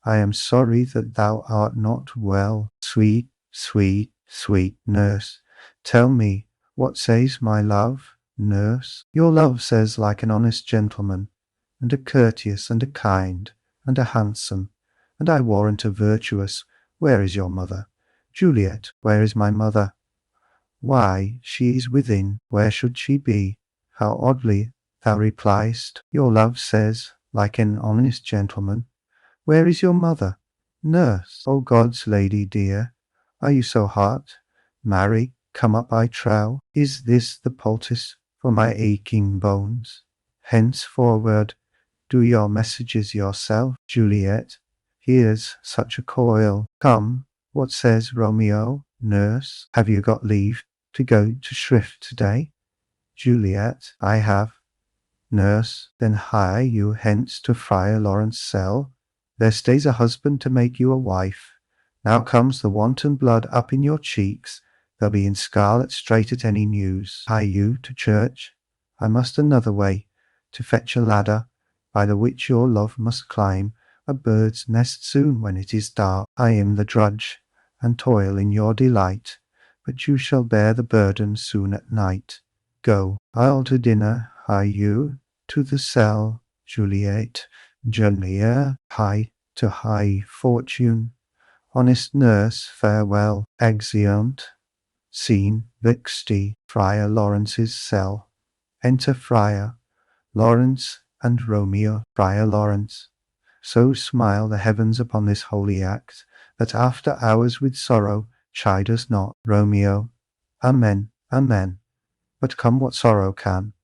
I am sorry that thou art not well. Sweet, sweet, sweet nurse, tell me, what says my love? Nurse, your love says like an honest gentleman, and a courteous, and a kind, and a handsome, and I warrant a virtuous. Where is your mother? Juliet, where is my mother? Why, she is within. Where should she be? How oddly thou repliest. Your love says, like an honest gentleman. Where is your mother? Nurse, O God's lady dear, are you so hot? Marry, come up, I trow. Is this the poultice for my aching bones? Henceforward, do your messages yourself. Juliet, here's such a coil. Come, what says Romeo? Nurse, have you got leave to go to shrift today? Juliet, I have. Nurse, then hie you hence to Friar Lawrence's cell. There stays a husband to make you a wife. Now comes the wanton blood up in your cheeks. They'll be in scarlet straight at any news. Hie you to church. I must another way, to fetch a ladder, by the which your love must climb a bird's nest soon when it is dark. I am the drudge, and toil in your delight, but you shall bear the burden soon at night. Go, I'll to dinner. Hie you to the cell. Juliet, Juliet, hie to high fortune. Honest nurse, farewell. Exeunt. Scene, Vixty, Friar Lawrence's cell. Enter Friar Lawrence and Romeo. Friar Lawrence, So smile the heavens upon this holy act, that after hours with sorrow chide us not, Romeo. Amen, amen. But come what sorrow can,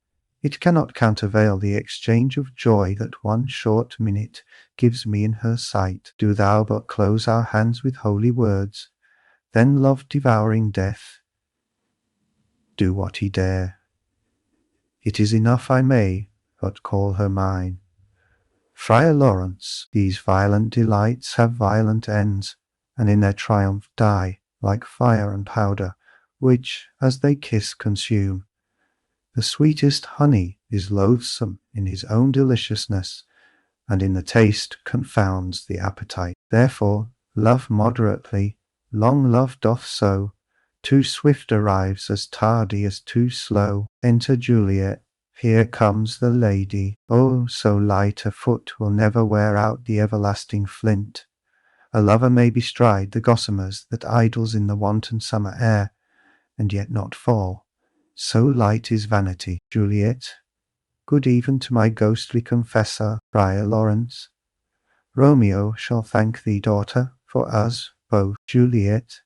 it cannot countervail the exchange of joy that one short minute gives me in her sight. Do thou but close our hands with holy words, then love devouring death do what he dare. It is enough I may but call her mine. Friar Lawrence, these violent delights have violent ends, and in their triumph die, like fire and powder, which, as they kiss, consume. The sweetest honey is loathsome in his own deliciousness, and in the taste confounds the appetite. Therefore, love moderately, long love doth so, too swift arrives as tardy as too slow. Enter Juliet. Here comes the lady. Oh, so light a foot will never wear out the everlasting flint. A lover may bestride the gossamers that idles in the wanton summer air, and yet not fall. So light is vanity. Juliet. Good even to my ghostly confessor, Friar Lawrence. Romeo shall thank thee, daughter, for us both. Juliet.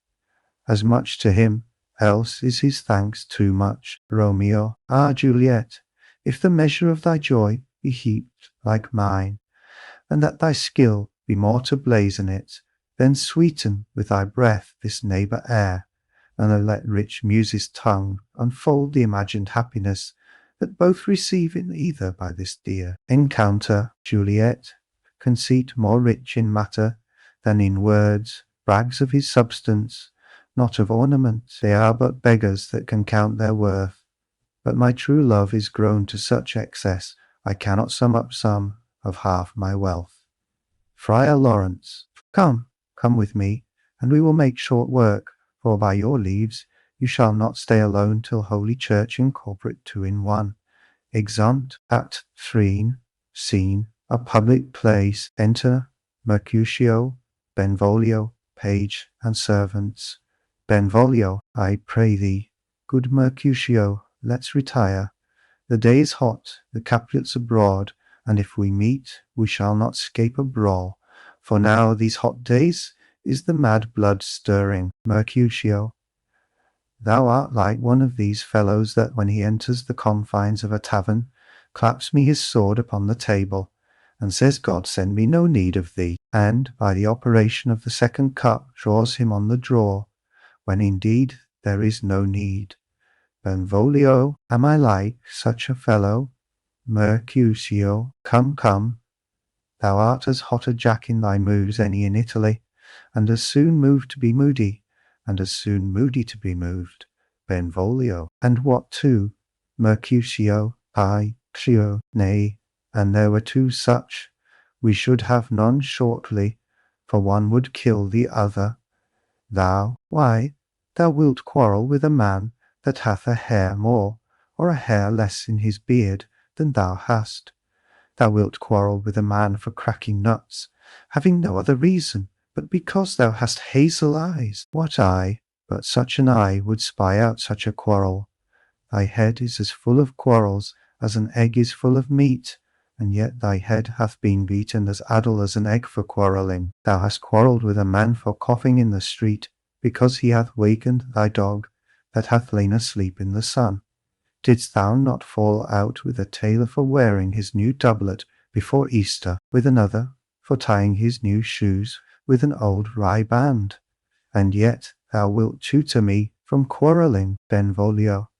As much to him, else is his thanks too much. Romeo. Ah, Juliet, if the measure of thy joy be heaped like mine, and that thy skill be more to blazon it, then sweeten with thy breath this neighbour air, and let rich muse's tongue unfold the imagined happiness that both receive in either by this dear encounter. Juliet. Conceit more rich in matter than in words, brags of his substance, not of ornaments. They are but beggars that can count their worth. But my true love is grown to such excess, I cannot sum up some of half my wealth. Friar Lawrence. Come with me, and we will make short work, for by your leaves you shall not stay alone till Holy Church incorporate two in one. Exeunt. Act 3. Scene, a public place. Enter Mercutio, Benvolio, page, and servants. Benvolio. I pray thee, good Mercutio, let's retire. The day is hot, the Capulets abroad, and if we meet, we shall not scape a brawl. For now these hot days is the mad blood stirring. Mercutio. Thou art like one of these fellows that, when he enters the confines of a tavern, claps me his sword upon the table, and says, God send me no need of thee, and, by the operation of the second cup, draws him on the draw, when indeed there is no need. Benvolio. Am I like such a fellow? Mercutio. Come. Thou art as hot a jack in thy mood as any in Italy, and as soon moved to be moody, and as soon moody to be moved. Benvolio. And what too? Mercutio. Ay, nay, and there were two such. We should have none shortly, for one would kill the other. Thou, why, thou wilt quarrel with a man that hath a hair more, or a hair less in his beard than thou hast. Thou wilt quarrel with a man for cracking nuts, having no other reason, but because thou hast hazel eyes. What eye, but such an eye, would spy out such a quarrel? Thy head is as full of quarrels as an egg is full of meat, and yet thy head hath been beaten as addle as an egg for quarrelling. Thou hast quarrelled with a man for coughing in the street, because he hath wakened thy dog that hath lain asleep in the sun. Didst thou not fall out with a tailor for wearing his new doublet before Easter, with another for tying his new shoes with an old rye band? And yet thou wilt tutor me from quarrelling. Benvolio.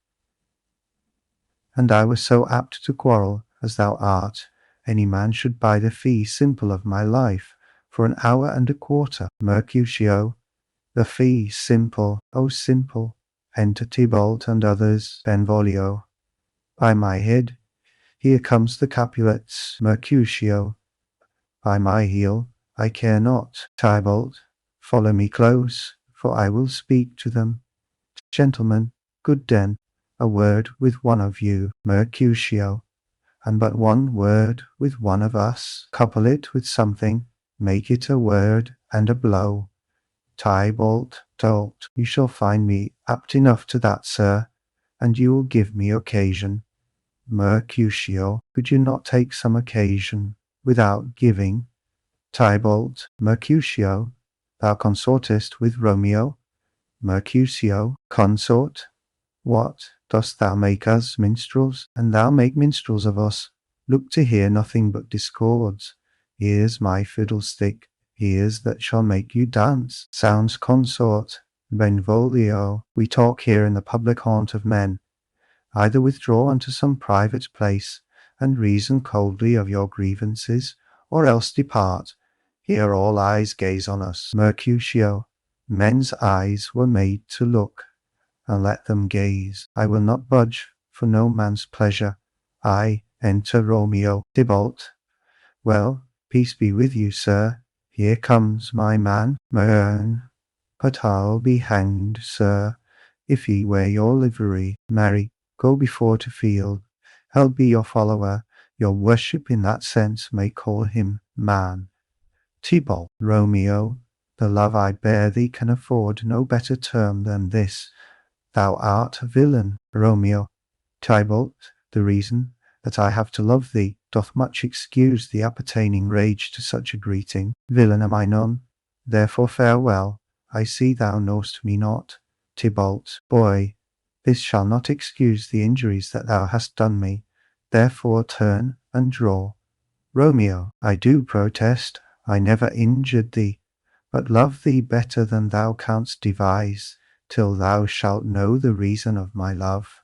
And I was so apt to quarrel as thou art, any man should buy the fee simple of my life for an hour and a quarter. Mercutio. The fee simple, oh simple. Enter Tybalt and others. Benvolio. By my head, here comes the Capulets. Mercutio. By my heel, I care not. Tybalt. Follow me close, for I will speak to them. Gentlemen, good den, a word with one of you. Mercutio. And but one word with one of us. Couple it with something, make it a word and a blow. Tybalt. You shall find me apt enough to that, sir, and you will give me occasion. Mercutio. Could you not take some occasion without giving? Tybalt, Mercutio, thou consortest with Romeo. Mercutio, consort. What, dost thou make us minstrels, and thou make minstrels of us? Look to hear nothing but discords. Here's my fiddlestick, here's that shall make you dance. Sounds consort. Benvolio, we talk here in the public haunt of men. Either withdraw unto some private place, and reason coldly of your grievances, or else depart. Here all eyes gaze on us. Mercutio, men's eyes were made to look, and let them gaze. I will not budge for no man's pleasure. I enter Romeo. Tybalt, well, peace be with you, sir. Here comes my man, Mern. But I'll be hanged, sir, if he wear your livery. Marry, go before to field. I'll be your follower. Your worship in that sense may call him man. Tybalt, Romeo, the love I bear thee can afford no better term than this. Thou art a villain, Romeo. Tybalt, the reason that I have to love thee doth much excuse the appertaining rage to such a greeting. Villain am I none, therefore farewell. I see thou know'st me not. Tybalt, boy, this shall not excuse the injuries that thou hast done me. Therefore turn and draw. Romeo, I do protest, I never injured thee, but love thee better than thou canst devise, till thou shalt know the reason of my love.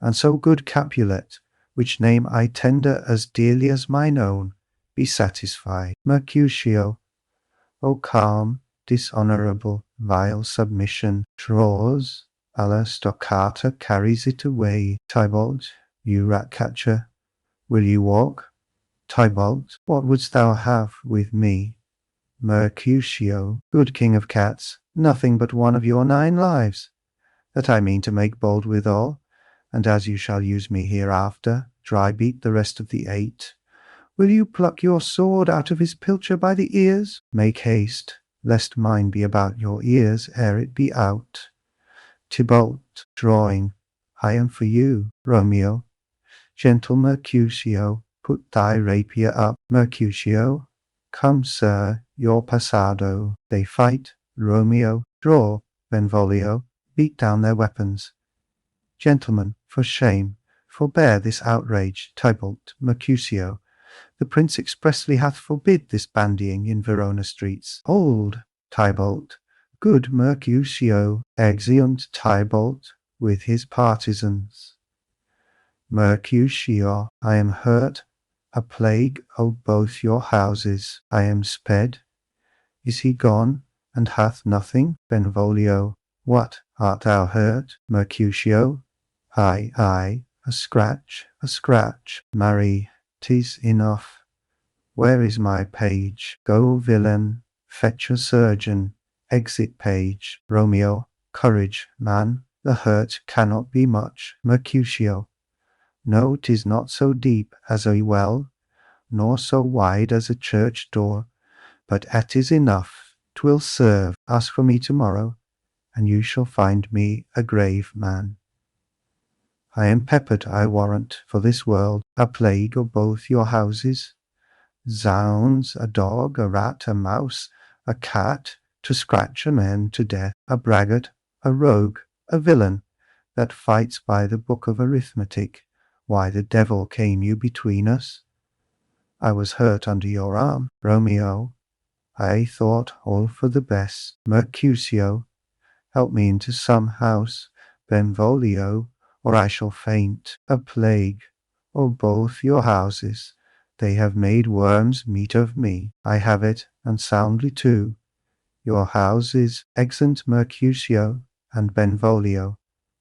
And so, good Capulet, which name I tender as dearly as mine own, be satisfied. Mercutio, O calm, dishonourable, vile submission, draws, a la stoccata carries it away. Tybalt, you rat-catcher, will you walk? Tybalt, what wouldst thou have with me? Mercutio, good king of cats, nothing but one of your 9 lives, that I mean to make bold withal, and as you shall use me hereafter, dry beat the rest of the 8. Will you pluck your sword out of his pilcher by the ears? Make haste, lest mine be about your ears ere it be out. Tybalt, drawing, I am for you. Romeo, gentle Mercutio, put thy rapier up. Mercutio, come, sir, your passado. They fight. Romeo, draw. Benvolio, beat down their weapons. Gentlemen, for shame, forbear this outrage. Tybalt, Mercutio, the prince expressly hath forbid this bandying in Verona streets. Hold, Tybalt, good Mercutio, exeunt Tybalt with his partisans. Mercutio, I am hurt, a plague of both your houses. I am sped. Is he gone, and hath nothing? Benvolio, what, art thou hurt? Mercutio, ay, a scratch. Marry, 'tis enough. Where is my page? Go, villain, fetch a surgeon. Exit page. Romeo, courage, man, the hurt cannot be much. Mercutio, no, 'tis not so deep as a well, nor so wide as a church door, but 'at is enough. 'Twill serve. Ask for me tomorrow, and you shall find me a grave man. I am peppered, I warrant, for this world, a plague of both your houses. Zounds, a dog, a rat, a mouse, a cat, to scratch a man to death, a braggart, a rogue, a villain, that fights by the book of arithmetic. Why the devil came you between us? I was hurt under your arm, Romeo. I thought all for the best. Mercutio, help me into some house. Benvolio, or I shall faint. A plague, or both your houses. They have made worms meat of me. I have it, and soundly too. Your houses, exeunt Mercutio and Benvolio.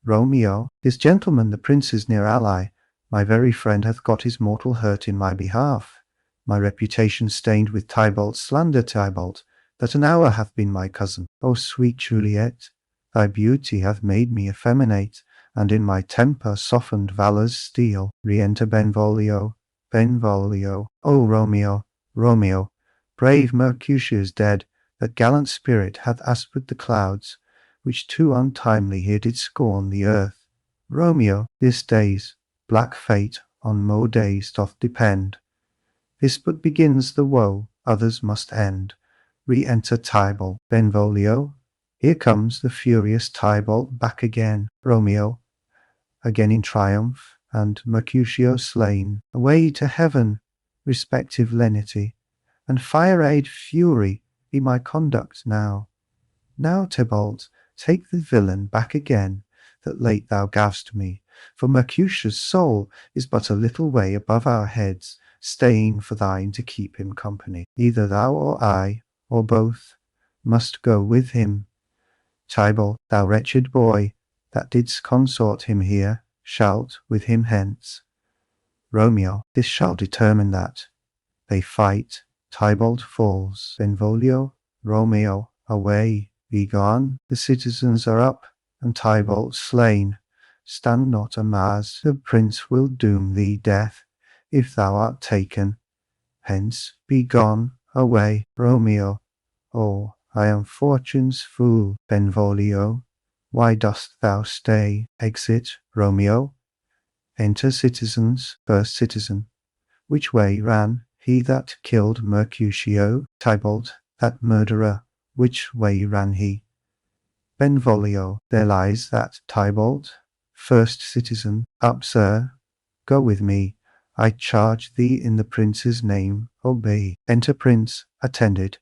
Romeo, this gentleman, the prince's near ally, my very friend, hath got his mortal hurt in my behalf. My reputation stained with Tybalt's slander. Tybalt, that an hour hath been my cousin. O sweet Juliet, thy beauty hath made me effeminate, and in my temper softened valour's steel. Re-enter Benvolio. Benvolio, O Romeo, Romeo, brave Mercutio is dead, that gallant spirit hath asped the clouds, which too untimely here did scorn the earth. Romeo, this day's black fate on mo days doth depend. This but begins the woe, others must end. Re-enter Tybalt. Benvolio. Here comes the furious Tybalt back again. Romeo, again in triumph, and Mercutio slain. Away to heaven, respective lenity, and fire-aid fury be my conduct now. Now, Tybalt, take the villain back again, that late thou gav'st me, for Mercutio's soul is but a little way above our heads, staying for thine to keep him company. Either thou or I, or both, must go with him. Tybalt, thou wretched boy, that didst consort him here, shalt with him hence. Romeo, this shall determine that. They fight, Tybalt falls. Benvolio, Romeo, away, be gone. The citizens are up, and Tybalt slain. Stand not amazed, the prince will doom thee death, if thou art taken. Hence, be gone, away, Romeo. Oh, I am fortune's fool. Benvolio, why dost thou stay? Exit, Romeo. Enter citizens. First citizen. Which way ran he that killed Mercutio? Tybalt, that murderer, which way ran he? Benvolio, there lies that Tybalt. First citizen, up, sir, go with me. I charge thee in the prince's name, obey. Enter prince, attended.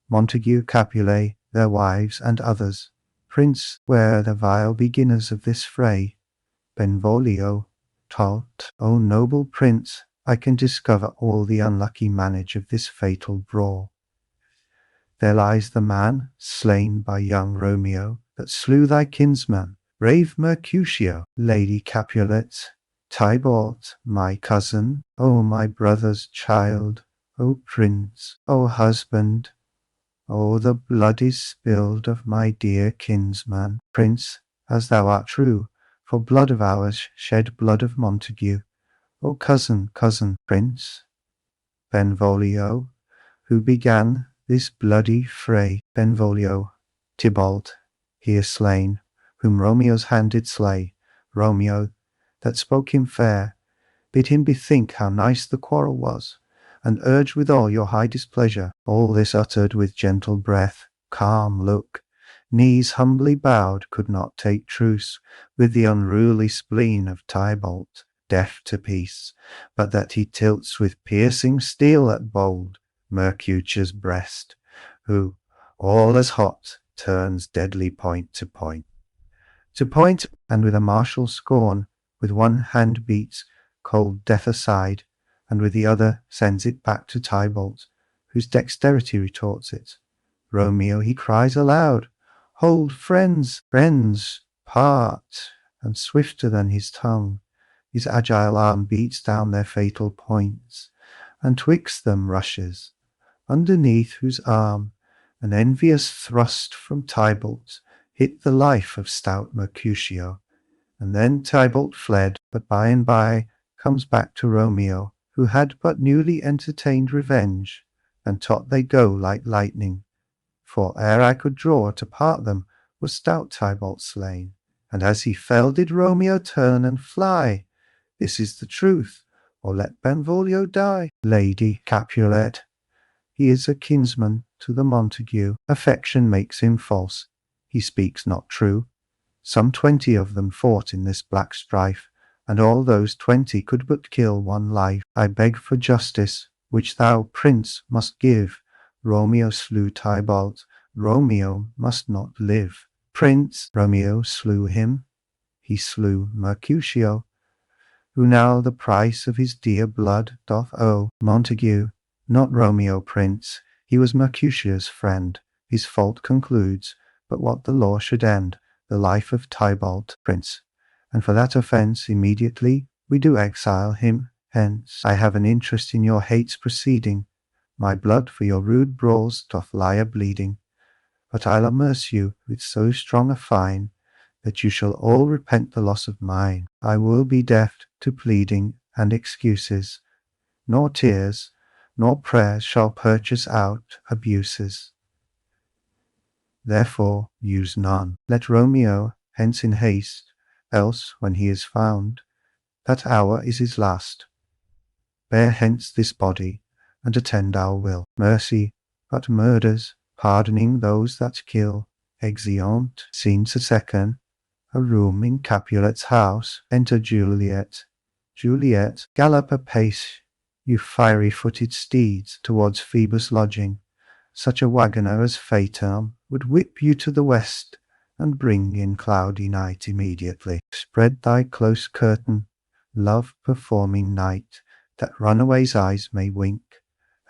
Montague, Capulet, their wives, and others. Prince, where the vile beginners of this fray? Benvolio, Talt, O noble prince, I can discover all the unlucky manage of this fatal brawl. There lies the man, slain by young Romeo, that slew thy kinsman, brave Mercutio. Lady Capulets, Tybalt, my cousin, O my brother's child, O prince, O husband, O the blood is spilled of my dear kinsman. Prince, as thou art true, for blood of ours shed blood of Montague. O cousin, cousin, prince. Benvolio, who began this bloody fray? Benvolio, Tybalt, here slain, whom Romeo's hand did slay. Romeo, that spoke him fair, bid him bethink how nice the quarrel was, and urge withal your high displeasure. All this uttered with gentle breath, calm look, knees humbly bowed, could not take truce with the unruly spleen of Tybalt, deaf to peace, but that he tilts with piercing steel at bold Mercutio's breast, who, all as hot, turns deadly point to point. To point, and with a martial scorn, with one hand beats cold death aside, and with the other sends it back to Tybalt, whose dexterity retorts it. Romeo, he cries aloud, hold, friends, friends, part, and swifter than his tongue, his agile arm beats down their fatal points, and twixt them rushes, underneath whose arm an envious thrust from Tybalt hit the life of stout Mercutio, and then Tybalt fled, but by and by comes back to Romeo, who had but newly entertained revenge, and taught they go like lightning. For ere I could draw to part them, was stout Tybalt slain, and as he fell did Romeo turn and fly. This is the truth, or let Benvolio die. Lady Capulet, he is a kinsman to the Montague. Affection makes him false, he speaks not true. Some 20 of them fought in this black strife, and all those 20 could but kill one life. I beg for justice, which thou, prince, must give. Romeo slew Tybalt, Romeo must not live. Prince, Romeo slew him, he slew Mercutio, who now the price of his dear blood doth owe. Montague, not Romeo, prince, he was Mercutio's friend. His fault concludes, but what the law should end, the life of Tybalt, prince, and for that offence immediately we do exile him hence. I have an interest in your hate's proceeding, my blood for your rude brawls doth lie a-bleeding, but I'll amerce you with so strong a fine, that you shall all repent the loss of mine. I will be deaf to pleading and excuses, nor tears, nor prayers shall purchase out abuses. Therefore use none. Let Romeo hence in haste, else when he is found, that hour is his last. Bear hence this body, and attend our will. Mercy, but murders, pardoning those that kill. Exeunt. Scene second. A room in Capulet's house. Enter Juliet. Juliet, gallop apace, you fiery-footed steeds, towards Phoebus' lodging. Such a waggoner as Phaeton would whip you to the west, and bring in cloudy night immediately. Spread thy close curtain, love performing night, that runaways' eyes may wink,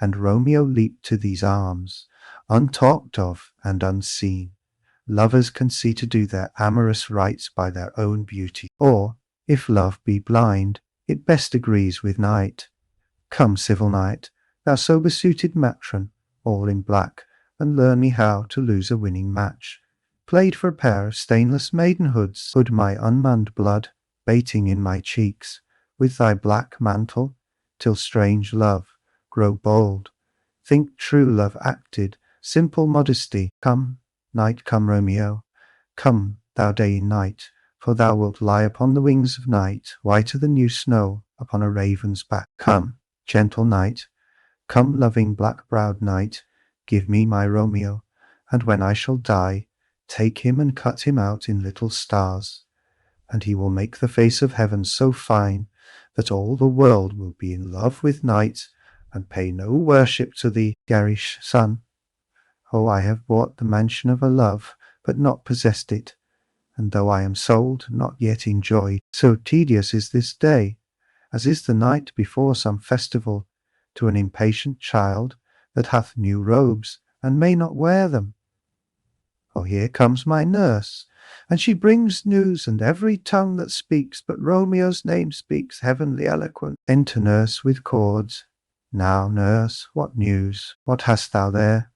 and Romeo leap to these arms, untalked of and unseen. Lovers can see to do their amorous rites by their own beauty, or, if love be blind, it best agrees with night. Come, civil knight, thou sober-suited matron, all in black, and learn me how to lose a winning match. Played for a pair of stainless maidenhoods, hood my unmanned blood, bating in my cheeks, with thy black mantle, till strange love grow bold. Think true love acted, simple modesty. Come, night, come, Romeo, come, thou day in night, for thou wilt lie upon the wings of night, whiter than new snow upon a raven's back. Come, gentle night, come, loving black-browed night, give me my Romeo, and when I shall die, take him and cut him out in little stars, and he will make the face of heaven so fine that all the world will be in love with night, and pay no worship to the garish sun. Oh, I have bought the mansion of a love, but not possessed it, and though I am sold, not yet enjoyed. So tedious is this day, as is the night before some festival, to an impatient child that hath new robes, and may not wear them. Oh, here comes my nurse, and she brings news, and every tongue that speaks but Romeo's name speaks heavenly eloquent. Enter nurse with cords. Now, nurse, what news? What hast thou there?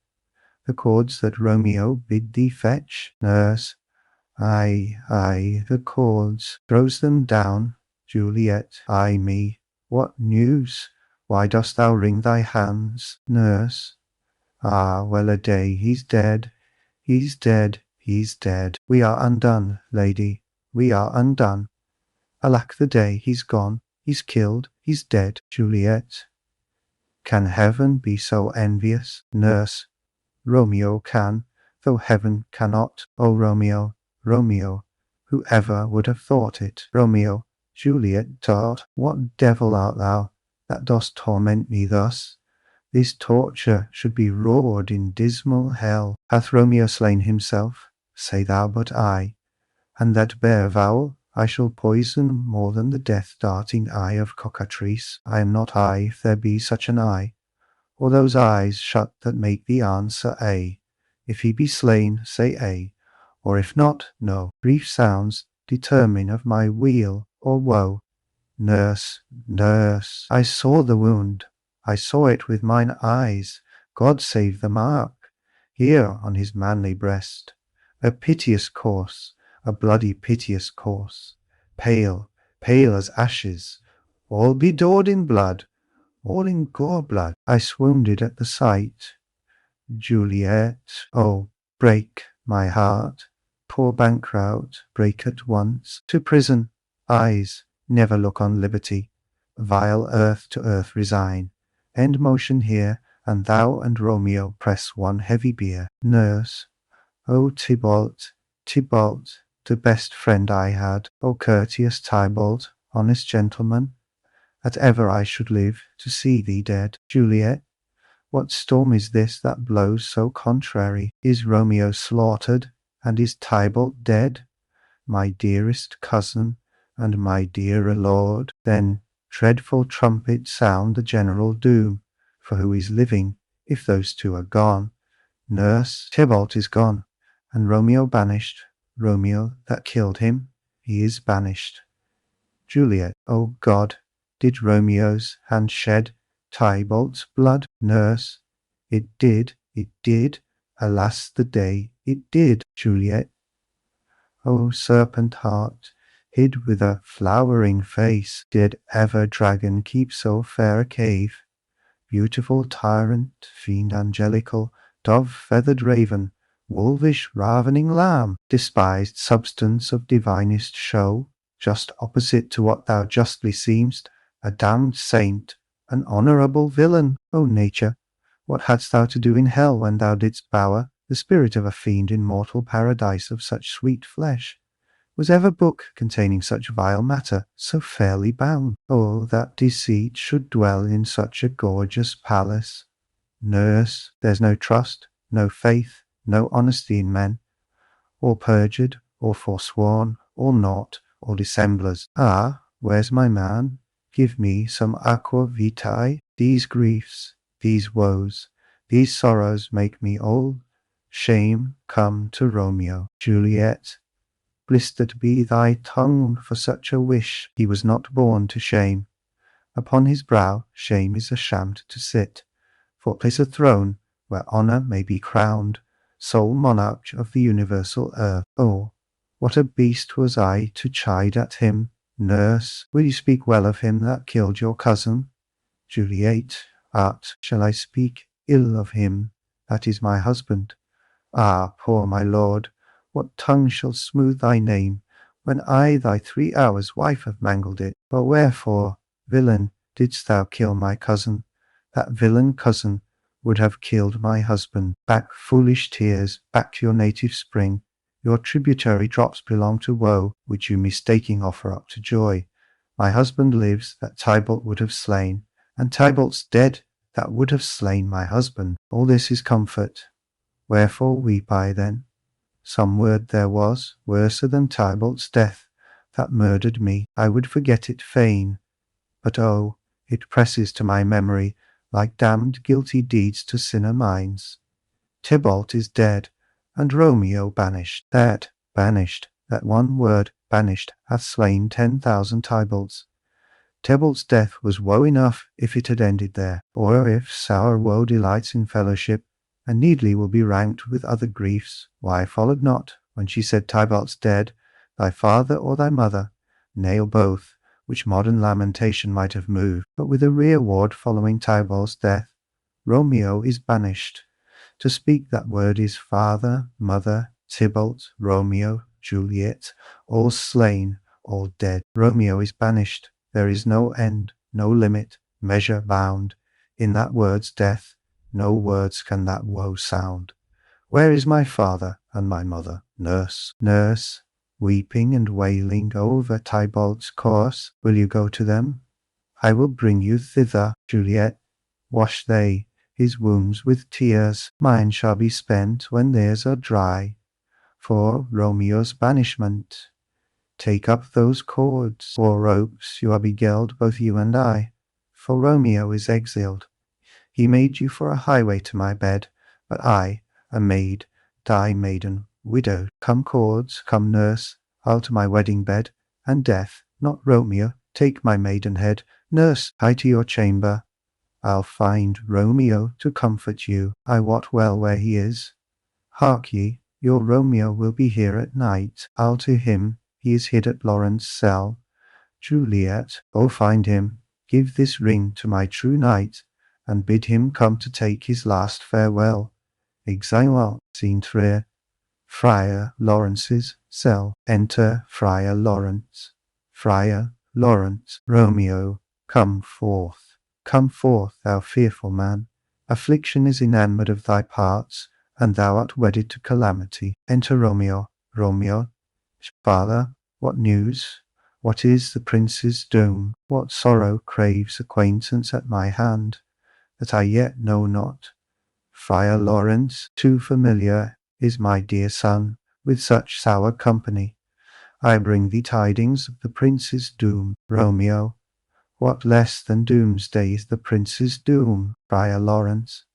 The cords that Romeo bid thee fetch. Nurse, Ay, the cords. Throws them down. Juliet, ay me, what news? Why dost thou wring thy hands? Nurse, ah, well a day, he's dead, he's dead, he's dead. We are undone, lady, we are undone. Alack the day, he's gone, he's killed, he's dead. Juliet, can heaven be so envious? Nurse, Romeo can, though heaven cannot. O Romeo, Romeo, who ever would have thought it? Romeo, Juliet taught, what devil art thou, that dost torment me thus? This torture should be roared in dismal hell. Hath Romeo slain himself? Say thou but I, and that bare vowel I shall poison more than the death-darting eye of cockatrice. I am not I, if there be such an eye, or those eyes shut that make the answer A. If he be slain, say A, or if not, no. Brief sounds determine of my weal or woe. Nurse, nurse, I saw the wound, I saw it with mine eyes. God save the mark, here on his manly breast. A piteous course, a bloody piteous course, pale, pale as ashes, all bedewed in blood, all in gore blood. I swounded at the sight. Juliet, oh, break my heart, poor bankrout, break at once. To prison, eyes, never look on liberty. Vile earth to earth resign. End motion here, and thou and Romeo press one heavy bier. Nurse, O Tybalt, Tybalt, the best friend I had. O courteous Tybalt, honest gentleman, that ever I should live to see thee dead. Juliet, what storm is this that blows so contrary? Is Romeo slaughtered, and is Tybalt dead? My dearest cousin, and my dearer lord. Then dreadful trumpets sound the general doom, for who is living, if those two are gone? Nurse, Tybalt is gone, and Romeo banished. Romeo that killed him, he is banished. Juliet, O God, did Romeo's hand shed Tybalt's blood? Nurse, it did, alas the day, it did. Juliet, O serpent heart, hid with a flowering face, did ever dragon keep so fair a cave? Beautiful tyrant, fiend angelical, dove-feathered raven, wolvish ravening lamb, despised substance of divinest show, just opposite to what thou justly seem'st, a damned saint, an honourable villain, O nature! What hadst thou to do in hell when thou didst bower the spirit of a fiend in mortal paradise of such sweet flesh? Was ever book containing such vile matter so fairly bound? Oh, that deceit should dwell in such a gorgeous palace! Nurse, there's no trust, no faith, no honesty in men, all perjured, all forsworn, all naught, all dissemblers. Ah, where's my man? Give me some aqua vitae. These griefs, these woes, these sorrows make me old. Shame come to Romeo. Juliet, blistered be thy tongue for such a wish. He was not born to shame. Upon his brow shame is ashamed to sit. For place a throne where honour may be crowned, sole monarch of the universal earth. Oh, what a beast was I to chide at him! Nurse, will you speak well of him that killed your cousin? Juliet, shall I speak ill of him that is my husband? Ah, poor my lord, what tongue shall smooth thy name, when I thy 3 hours wife have mangled it? But wherefore, villain, didst thou kill my cousin? That villain cousin would have killed my husband. Back, foolish tears, back to your native spring. Your tributary drops belong to woe, which you mistaking offer up to joy. My husband lives that Tybalt would have slain, and Tybalt's dead that would have slain my husband. All this is comfort. Wherefore weep I then? Some word there was, worser than Tybalt's death, that murdered me. I would forget it fain, but oh, it presses to my memory like damned guilty deeds to sinner minds. Tybalt is dead, and Romeo banished. That one word, banished, hath slain 10,000 Tybalts. Tybalt's death was woe enough if it had ended there, or if sour woe delights in fellowship, and needly will be ranked with other griefs, why followed not, when she said Tybalt's dead, thy father or thy mother, nay or both, which modern lamentation might have moved, but with a reward following Tybalt's death, Romeo is banished. To speak that word is father, mother, Tybalt, Romeo, Juliet, all slain, all dead. Romeo is banished. There is no end, no limit, measure bound. In that word's death, no words can that woe sound. Where is my father and my mother? Nurse, nurse, weeping and wailing over Tybalt's corse, will you go to them? I will bring you thither. Juliet, wash they his wounds with tears, mine shall be spent when theirs are dry. For Romeo's banishment, take up those cords or ropes, you are beguiled both you and I. For Romeo is exiled. He made you for a highway to my bed, but I, a maid, die maiden, widowed. Come cords, come nurse, I'll to my wedding bed, and death, not Romeo, take my maidenhead. Nurse, hie to your chamber. I'll find Romeo to comfort you. I wot well where he is. Hark ye, your Romeo will be here at night. I'll to him, he is hid at Laurence's cell. Juliet, go find him, give this ring to my true knight, and bid him come to take his last farewell. Exeunt. Scene 3. Friar Lawrence's cell. Enter Friar Lawrence. Friar Lawrence. Romeo, come forth. Come forth, thou fearful man. Affliction is enamoured of thy parts, and thou art wedded to calamity. Enter Romeo. Romeo, father, what news? What is the prince's doom? What sorrow craves acquaintance at my hand, that I yet know not? Friar Lawrence, too familiar is my dear son with such sour company. I bring thee tidings of the prince's doom. Romeo, what less than doomsday is the prince's doom? Friar Lawrence,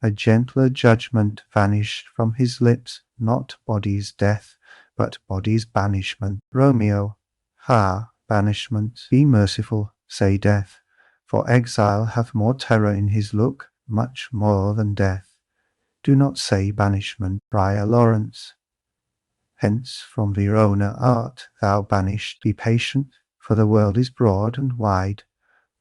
a gentler judgment vanished from his lips, not body's death, but body's banishment. Romeo, banishment, be merciful, say death, for exile hath more terror in his look, much more than death. Do not say banishment. Friar Lawrence, hence from Verona art thou banished. Be patient, for the world is broad and wide.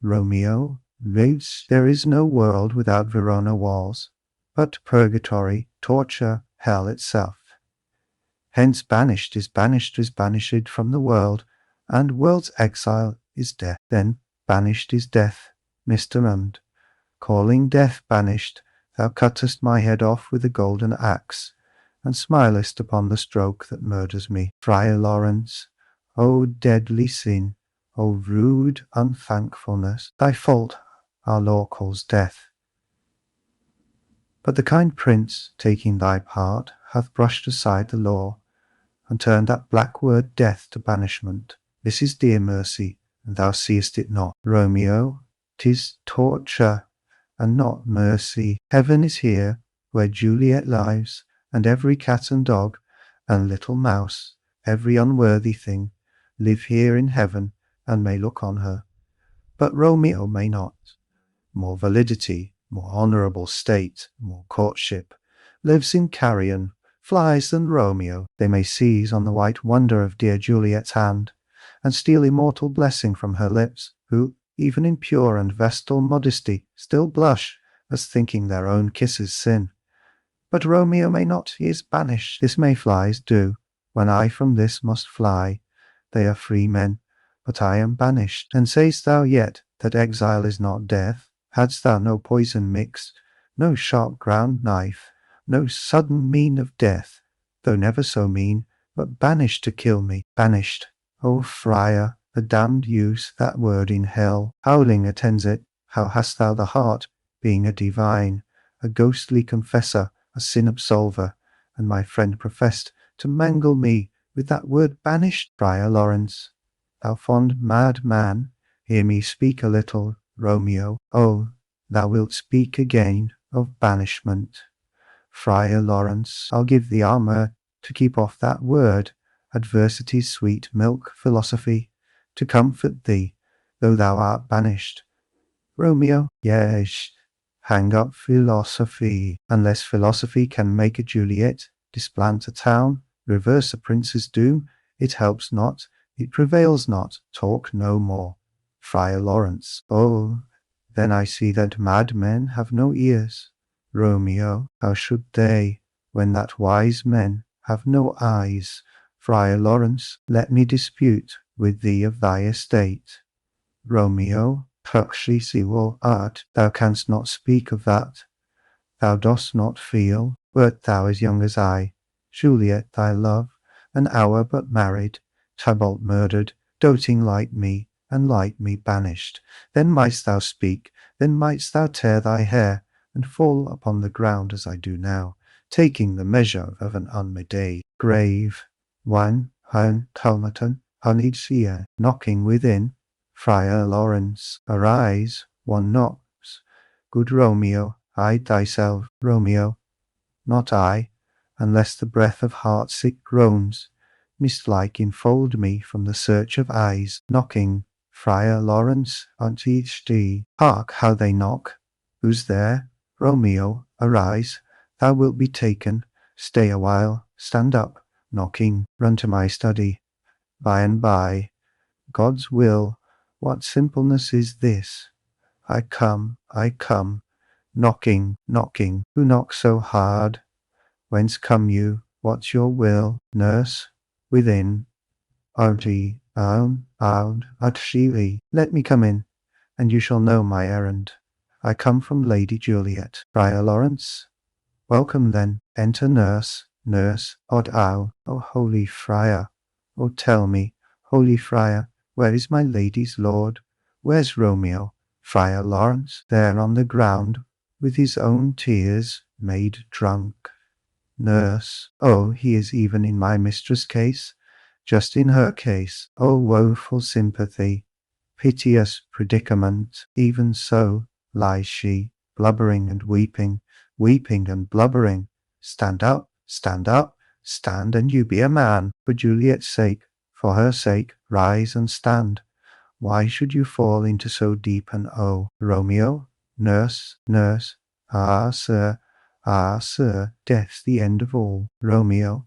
Romeo, there is no world without Verona walls, but purgatory, torture, hell itself. Hence banished is banished from the world, and world's exile is death. Then banished is death, Mr. And, calling death banished, thou cuttest my head off with a golden axe, and smilest upon the stroke that murders me. Friar Lawrence, O deadly sin, O rude unthankfulness, thy fault our law calls death. But the kind prince, taking thy part, hath brushed aside the law, and turned that black word death to banishment. This is dear mercy, and thou seest it not. Romeo, 'tis torture, and not mercy. Heaven is here, where Juliet lives, and every cat and dog, and little mouse, every unworthy thing, live here in heaven, and may look on her. But Romeo may not. More validity, more honourable state, more courtship, lives in carrion, flies than Romeo. They may seize on the white wonder of dear Juliet's hand, and steal immortal blessing from her lips, who, even in pure and vestal modesty, still blush, as thinking their own kisses sin. But Romeo may not, he is banished. This may flies do, when I from this must fly. They are free men, but I am banished. And say'st thou yet that exile is not death? Hadst thou no poison mixed, no sharp ground knife, no sudden mean of death, though never so mean, but banished to kill me, banished. O friar, the damned use that word in hell, howling attends it. How hast thou the heart, being a divine, a ghostly confessor, a sin absolver, and my friend professed, to mangle me with that word banished? Friar Lawrence, thou fond mad man, hear me speak a little. Romeo, oh, thou wilt speak again of banishment. Friar Lawrence, I'll give thee armour to keep off that word, adversity's sweet milk, philosophy, to comfort thee, though thou art banished. Romeo, yes, hang up philosophy. Unless philosophy can make a Juliet, displant a town, reverse a prince's doom, it helps not, it prevails not, talk no more. Friar Lawrence, oh, then I see that madmen have no ears. Romeo, how should they, when that wise men have no eyes? Friar Lawrence, let me dispute with thee of thy estate. Romeo, Praxisivo art, thou canst not speak of that. Thou dost not feel, wert thou as young as I, Juliet thy love, an hour but married, Tybalt murdered, doting like me, and like me banished. Then mightst thou speak, then mightst thou tear thy hair, and fall upon the ground as I do now, taking the measure of an unmade grave. One, hun, Talmaton, Hunidsia, knocking within. Friar Lawrence, arise, one knocks. Good Romeo, hide thyself. Romeo, not I, unless the breath of heart-sick groans, mist-like enfold me from the search of eyes. Knocking, Friar Lawrence, unto each thee. Hark how they knock. Who's there? Romeo, arise, thou wilt be taken. Stay a while, stand up. Knocking, run to my study. By and by. God's will, what simpleness is this? I come, knocking, knocking. Who knocks so hard? Whence come you? What's your will? Nurse, within. Arti, out, let me come in, and you shall know my errand. I come from Lady Juliet. Friar Lawrence, welcome then. Enter nurse, nurse, O holy friar. O tell me, holy friar, where is my lady's lord? Where's Romeo? Friar Lawrence, there on the ground, with his own tears made drunk. Nurse, oh, he is even in my mistress' case, just in her case. O woeful sympathy, piteous predicament. Even so lies she, blubbering and weeping, weeping and blubbering. Stand up, stand up, stand, and you be a man. For Juliet's sake, for her sake, rise and stand. Why should you fall into so deep an Romeo, nurse, nurse, ah, sir, death's the end of all. Romeo,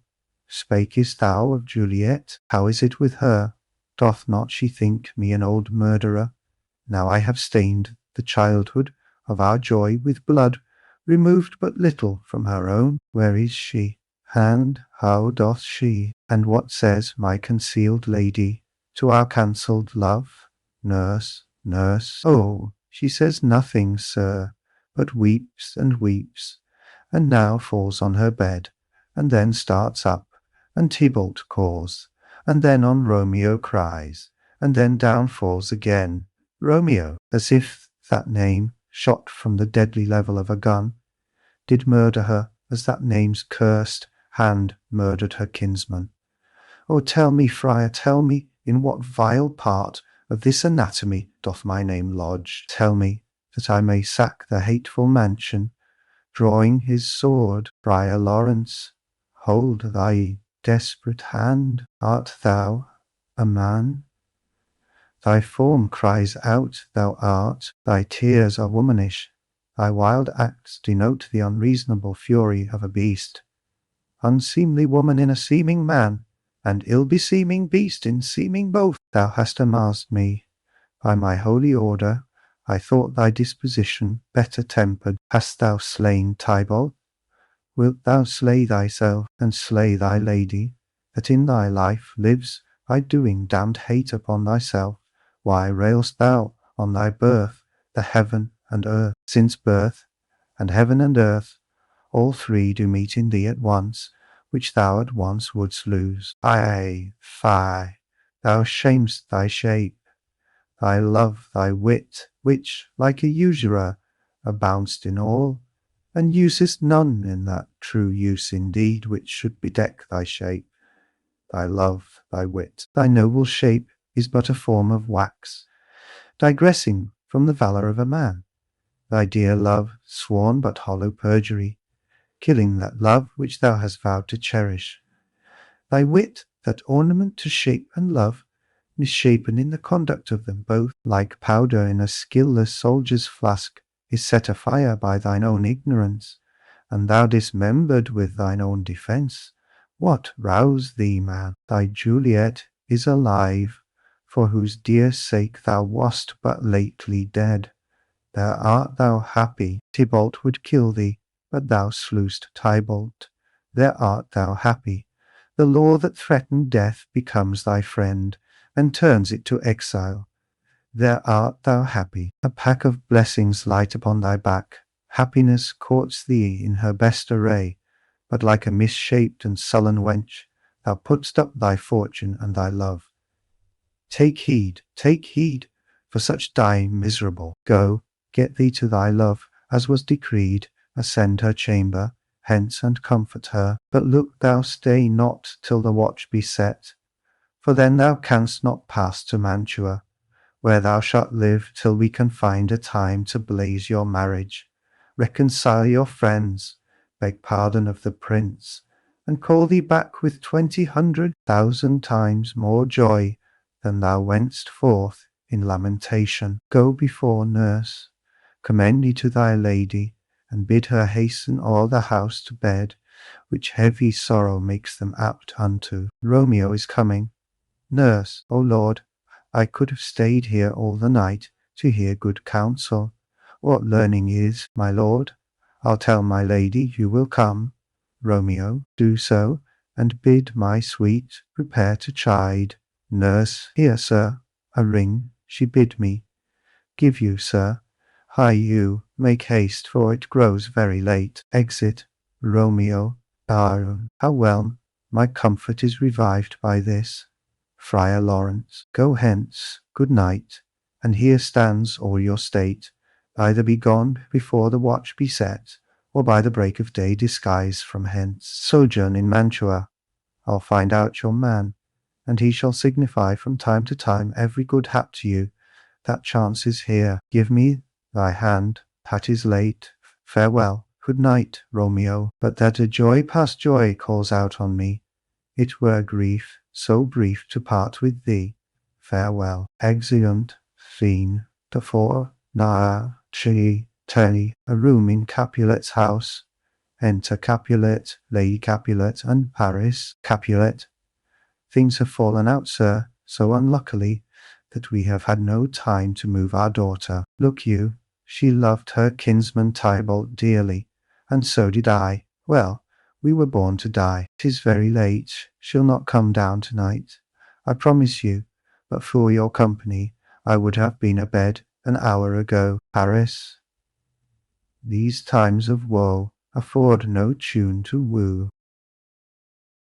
spakest thou of Juliet? How is it with her? Doth not she think me an old murderer? Now I have stained the childhood of our joy with blood, removed but little from her own. Where is she? And how doth she? And what says my concealed lady to our cancelled love? Nurse, nurse, oh, She says nothing, sir, but weeps and weeps, and now falls on her bed, and then starts up, and Tybalt calls, and then on Romeo cries, and then down falls again. Romeo, as if that name, shot from the deadly level of a gun, did murder her as that name's cursed hand murdered her kinsman. Oh, tell me, friar, tell me, in what vile part of this anatomy doth my name lodge? Tell me, that I may sack the hateful mansion, drawing his sword. Friar Lawrence, hold thy desperate hand. Art thou a man? Thy form cries out thou art, thy tears are womanish, thy wild acts denote the unreasonable fury of a beast. Unseemly woman in a seeming man, and ill-beseeming beast in seeming both. Thou hast amassed me. By my holy order, I thought thy disposition better tempered. Hast thou slain Tybalt? Wilt thou slay thyself, and slay thy lady, that in thy life lives by doing damned hate upon thyself? Why railst thou on thy birth, the heaven and earth? Since birth, and heaven and earth, all three do meet in thee at once, which thou at once wouldst lose. Aye, fie, thou shamest thy shape, thy love, thy wit, which, like a usurer, abound'st in all, and usest none in that true use indeed which should bedeck thy shape, thy love, thy wit. Thy noble shape is but a form of wax, digressing from the valour of a man. Thy dear love, sworn but hollow perjury, killing that love which thou hast vowed to cherish. Thy wit, that ornament to shape and love, misshapen in the conduct of them both, like powder in a skilless soldier's flask, is set afire by thine own ignorance, and thou dismembered with thine own defence. What roused thee, man? Thy Juliet is alive, for whose dear sake thou wast but lately dead. There art thou happy. Tybalt would kill thee, but thou slewest Tybalt. There art thou happy. The law that threatened death becomes thy friend, and turns it to exile. There art thou happy. A pack of blessings light upon thy back. Happiness courts thee in her best array, but like a misshaped and sullen wench, thou put'st up thy fortune and thy love. Take heed, for such die miserable. Go, get thee to thy love, as was decreed, ascend her chamber, hence and comfort her. But look thou stay not till the watch be set, for then thou canst not pass to Mantua, where thou shalt live till we can find a time to blaze your marriage, reconcile your friends, beg pardon of the prince, and call thee back with 20,000 times more joy than thou wentst forth in lamentation. Go before nurse, commend thee to thy lady, and bid her hasten all the house to bed, which heavy sorrow makes them apt unto. Romeo is coming. Nurse, O Lord, I could have stayed here all the night to hear good counsel. What learning is, my lord? I'll tell my lady you will come. Romeo, do so, and bid my sweet prepare to chide. Nurse, here, sir, a ring she bid me give you, sir. Hie you, make haste, for it grows very late. Exit. Romeo. How well my comfort is revived by this. Friar Lawrence, go hence, good night, and here stands all your state. Either be gone before the watch be set, or by the break of day disguise from hence. Sojourn in Mantua. I'll find out your man, and he shall signify from time to time every good hap to you. That chance is here. Give me thy hand, that is late. Farewell. Good night, Romeo. But that a joy past joy calls out on me, it were grief so brief to part with thee. Farewell. Exeunt. Scene. The four. Turny. A room in Capulets' house. Enter Capulet, Lady Capulet, and Paris. Capulet. Things have fallen out, sir, so unluckily, that we have had no time to move our daughter. Look you, she loved her kinsman Tybalt dearly, and so did I. Well, we were born to die. 'Tis very late. She'll not come down tonight, I promise you, but for your company I would have been abed an hour ago. Paris. These times of woe afford no tune to woo.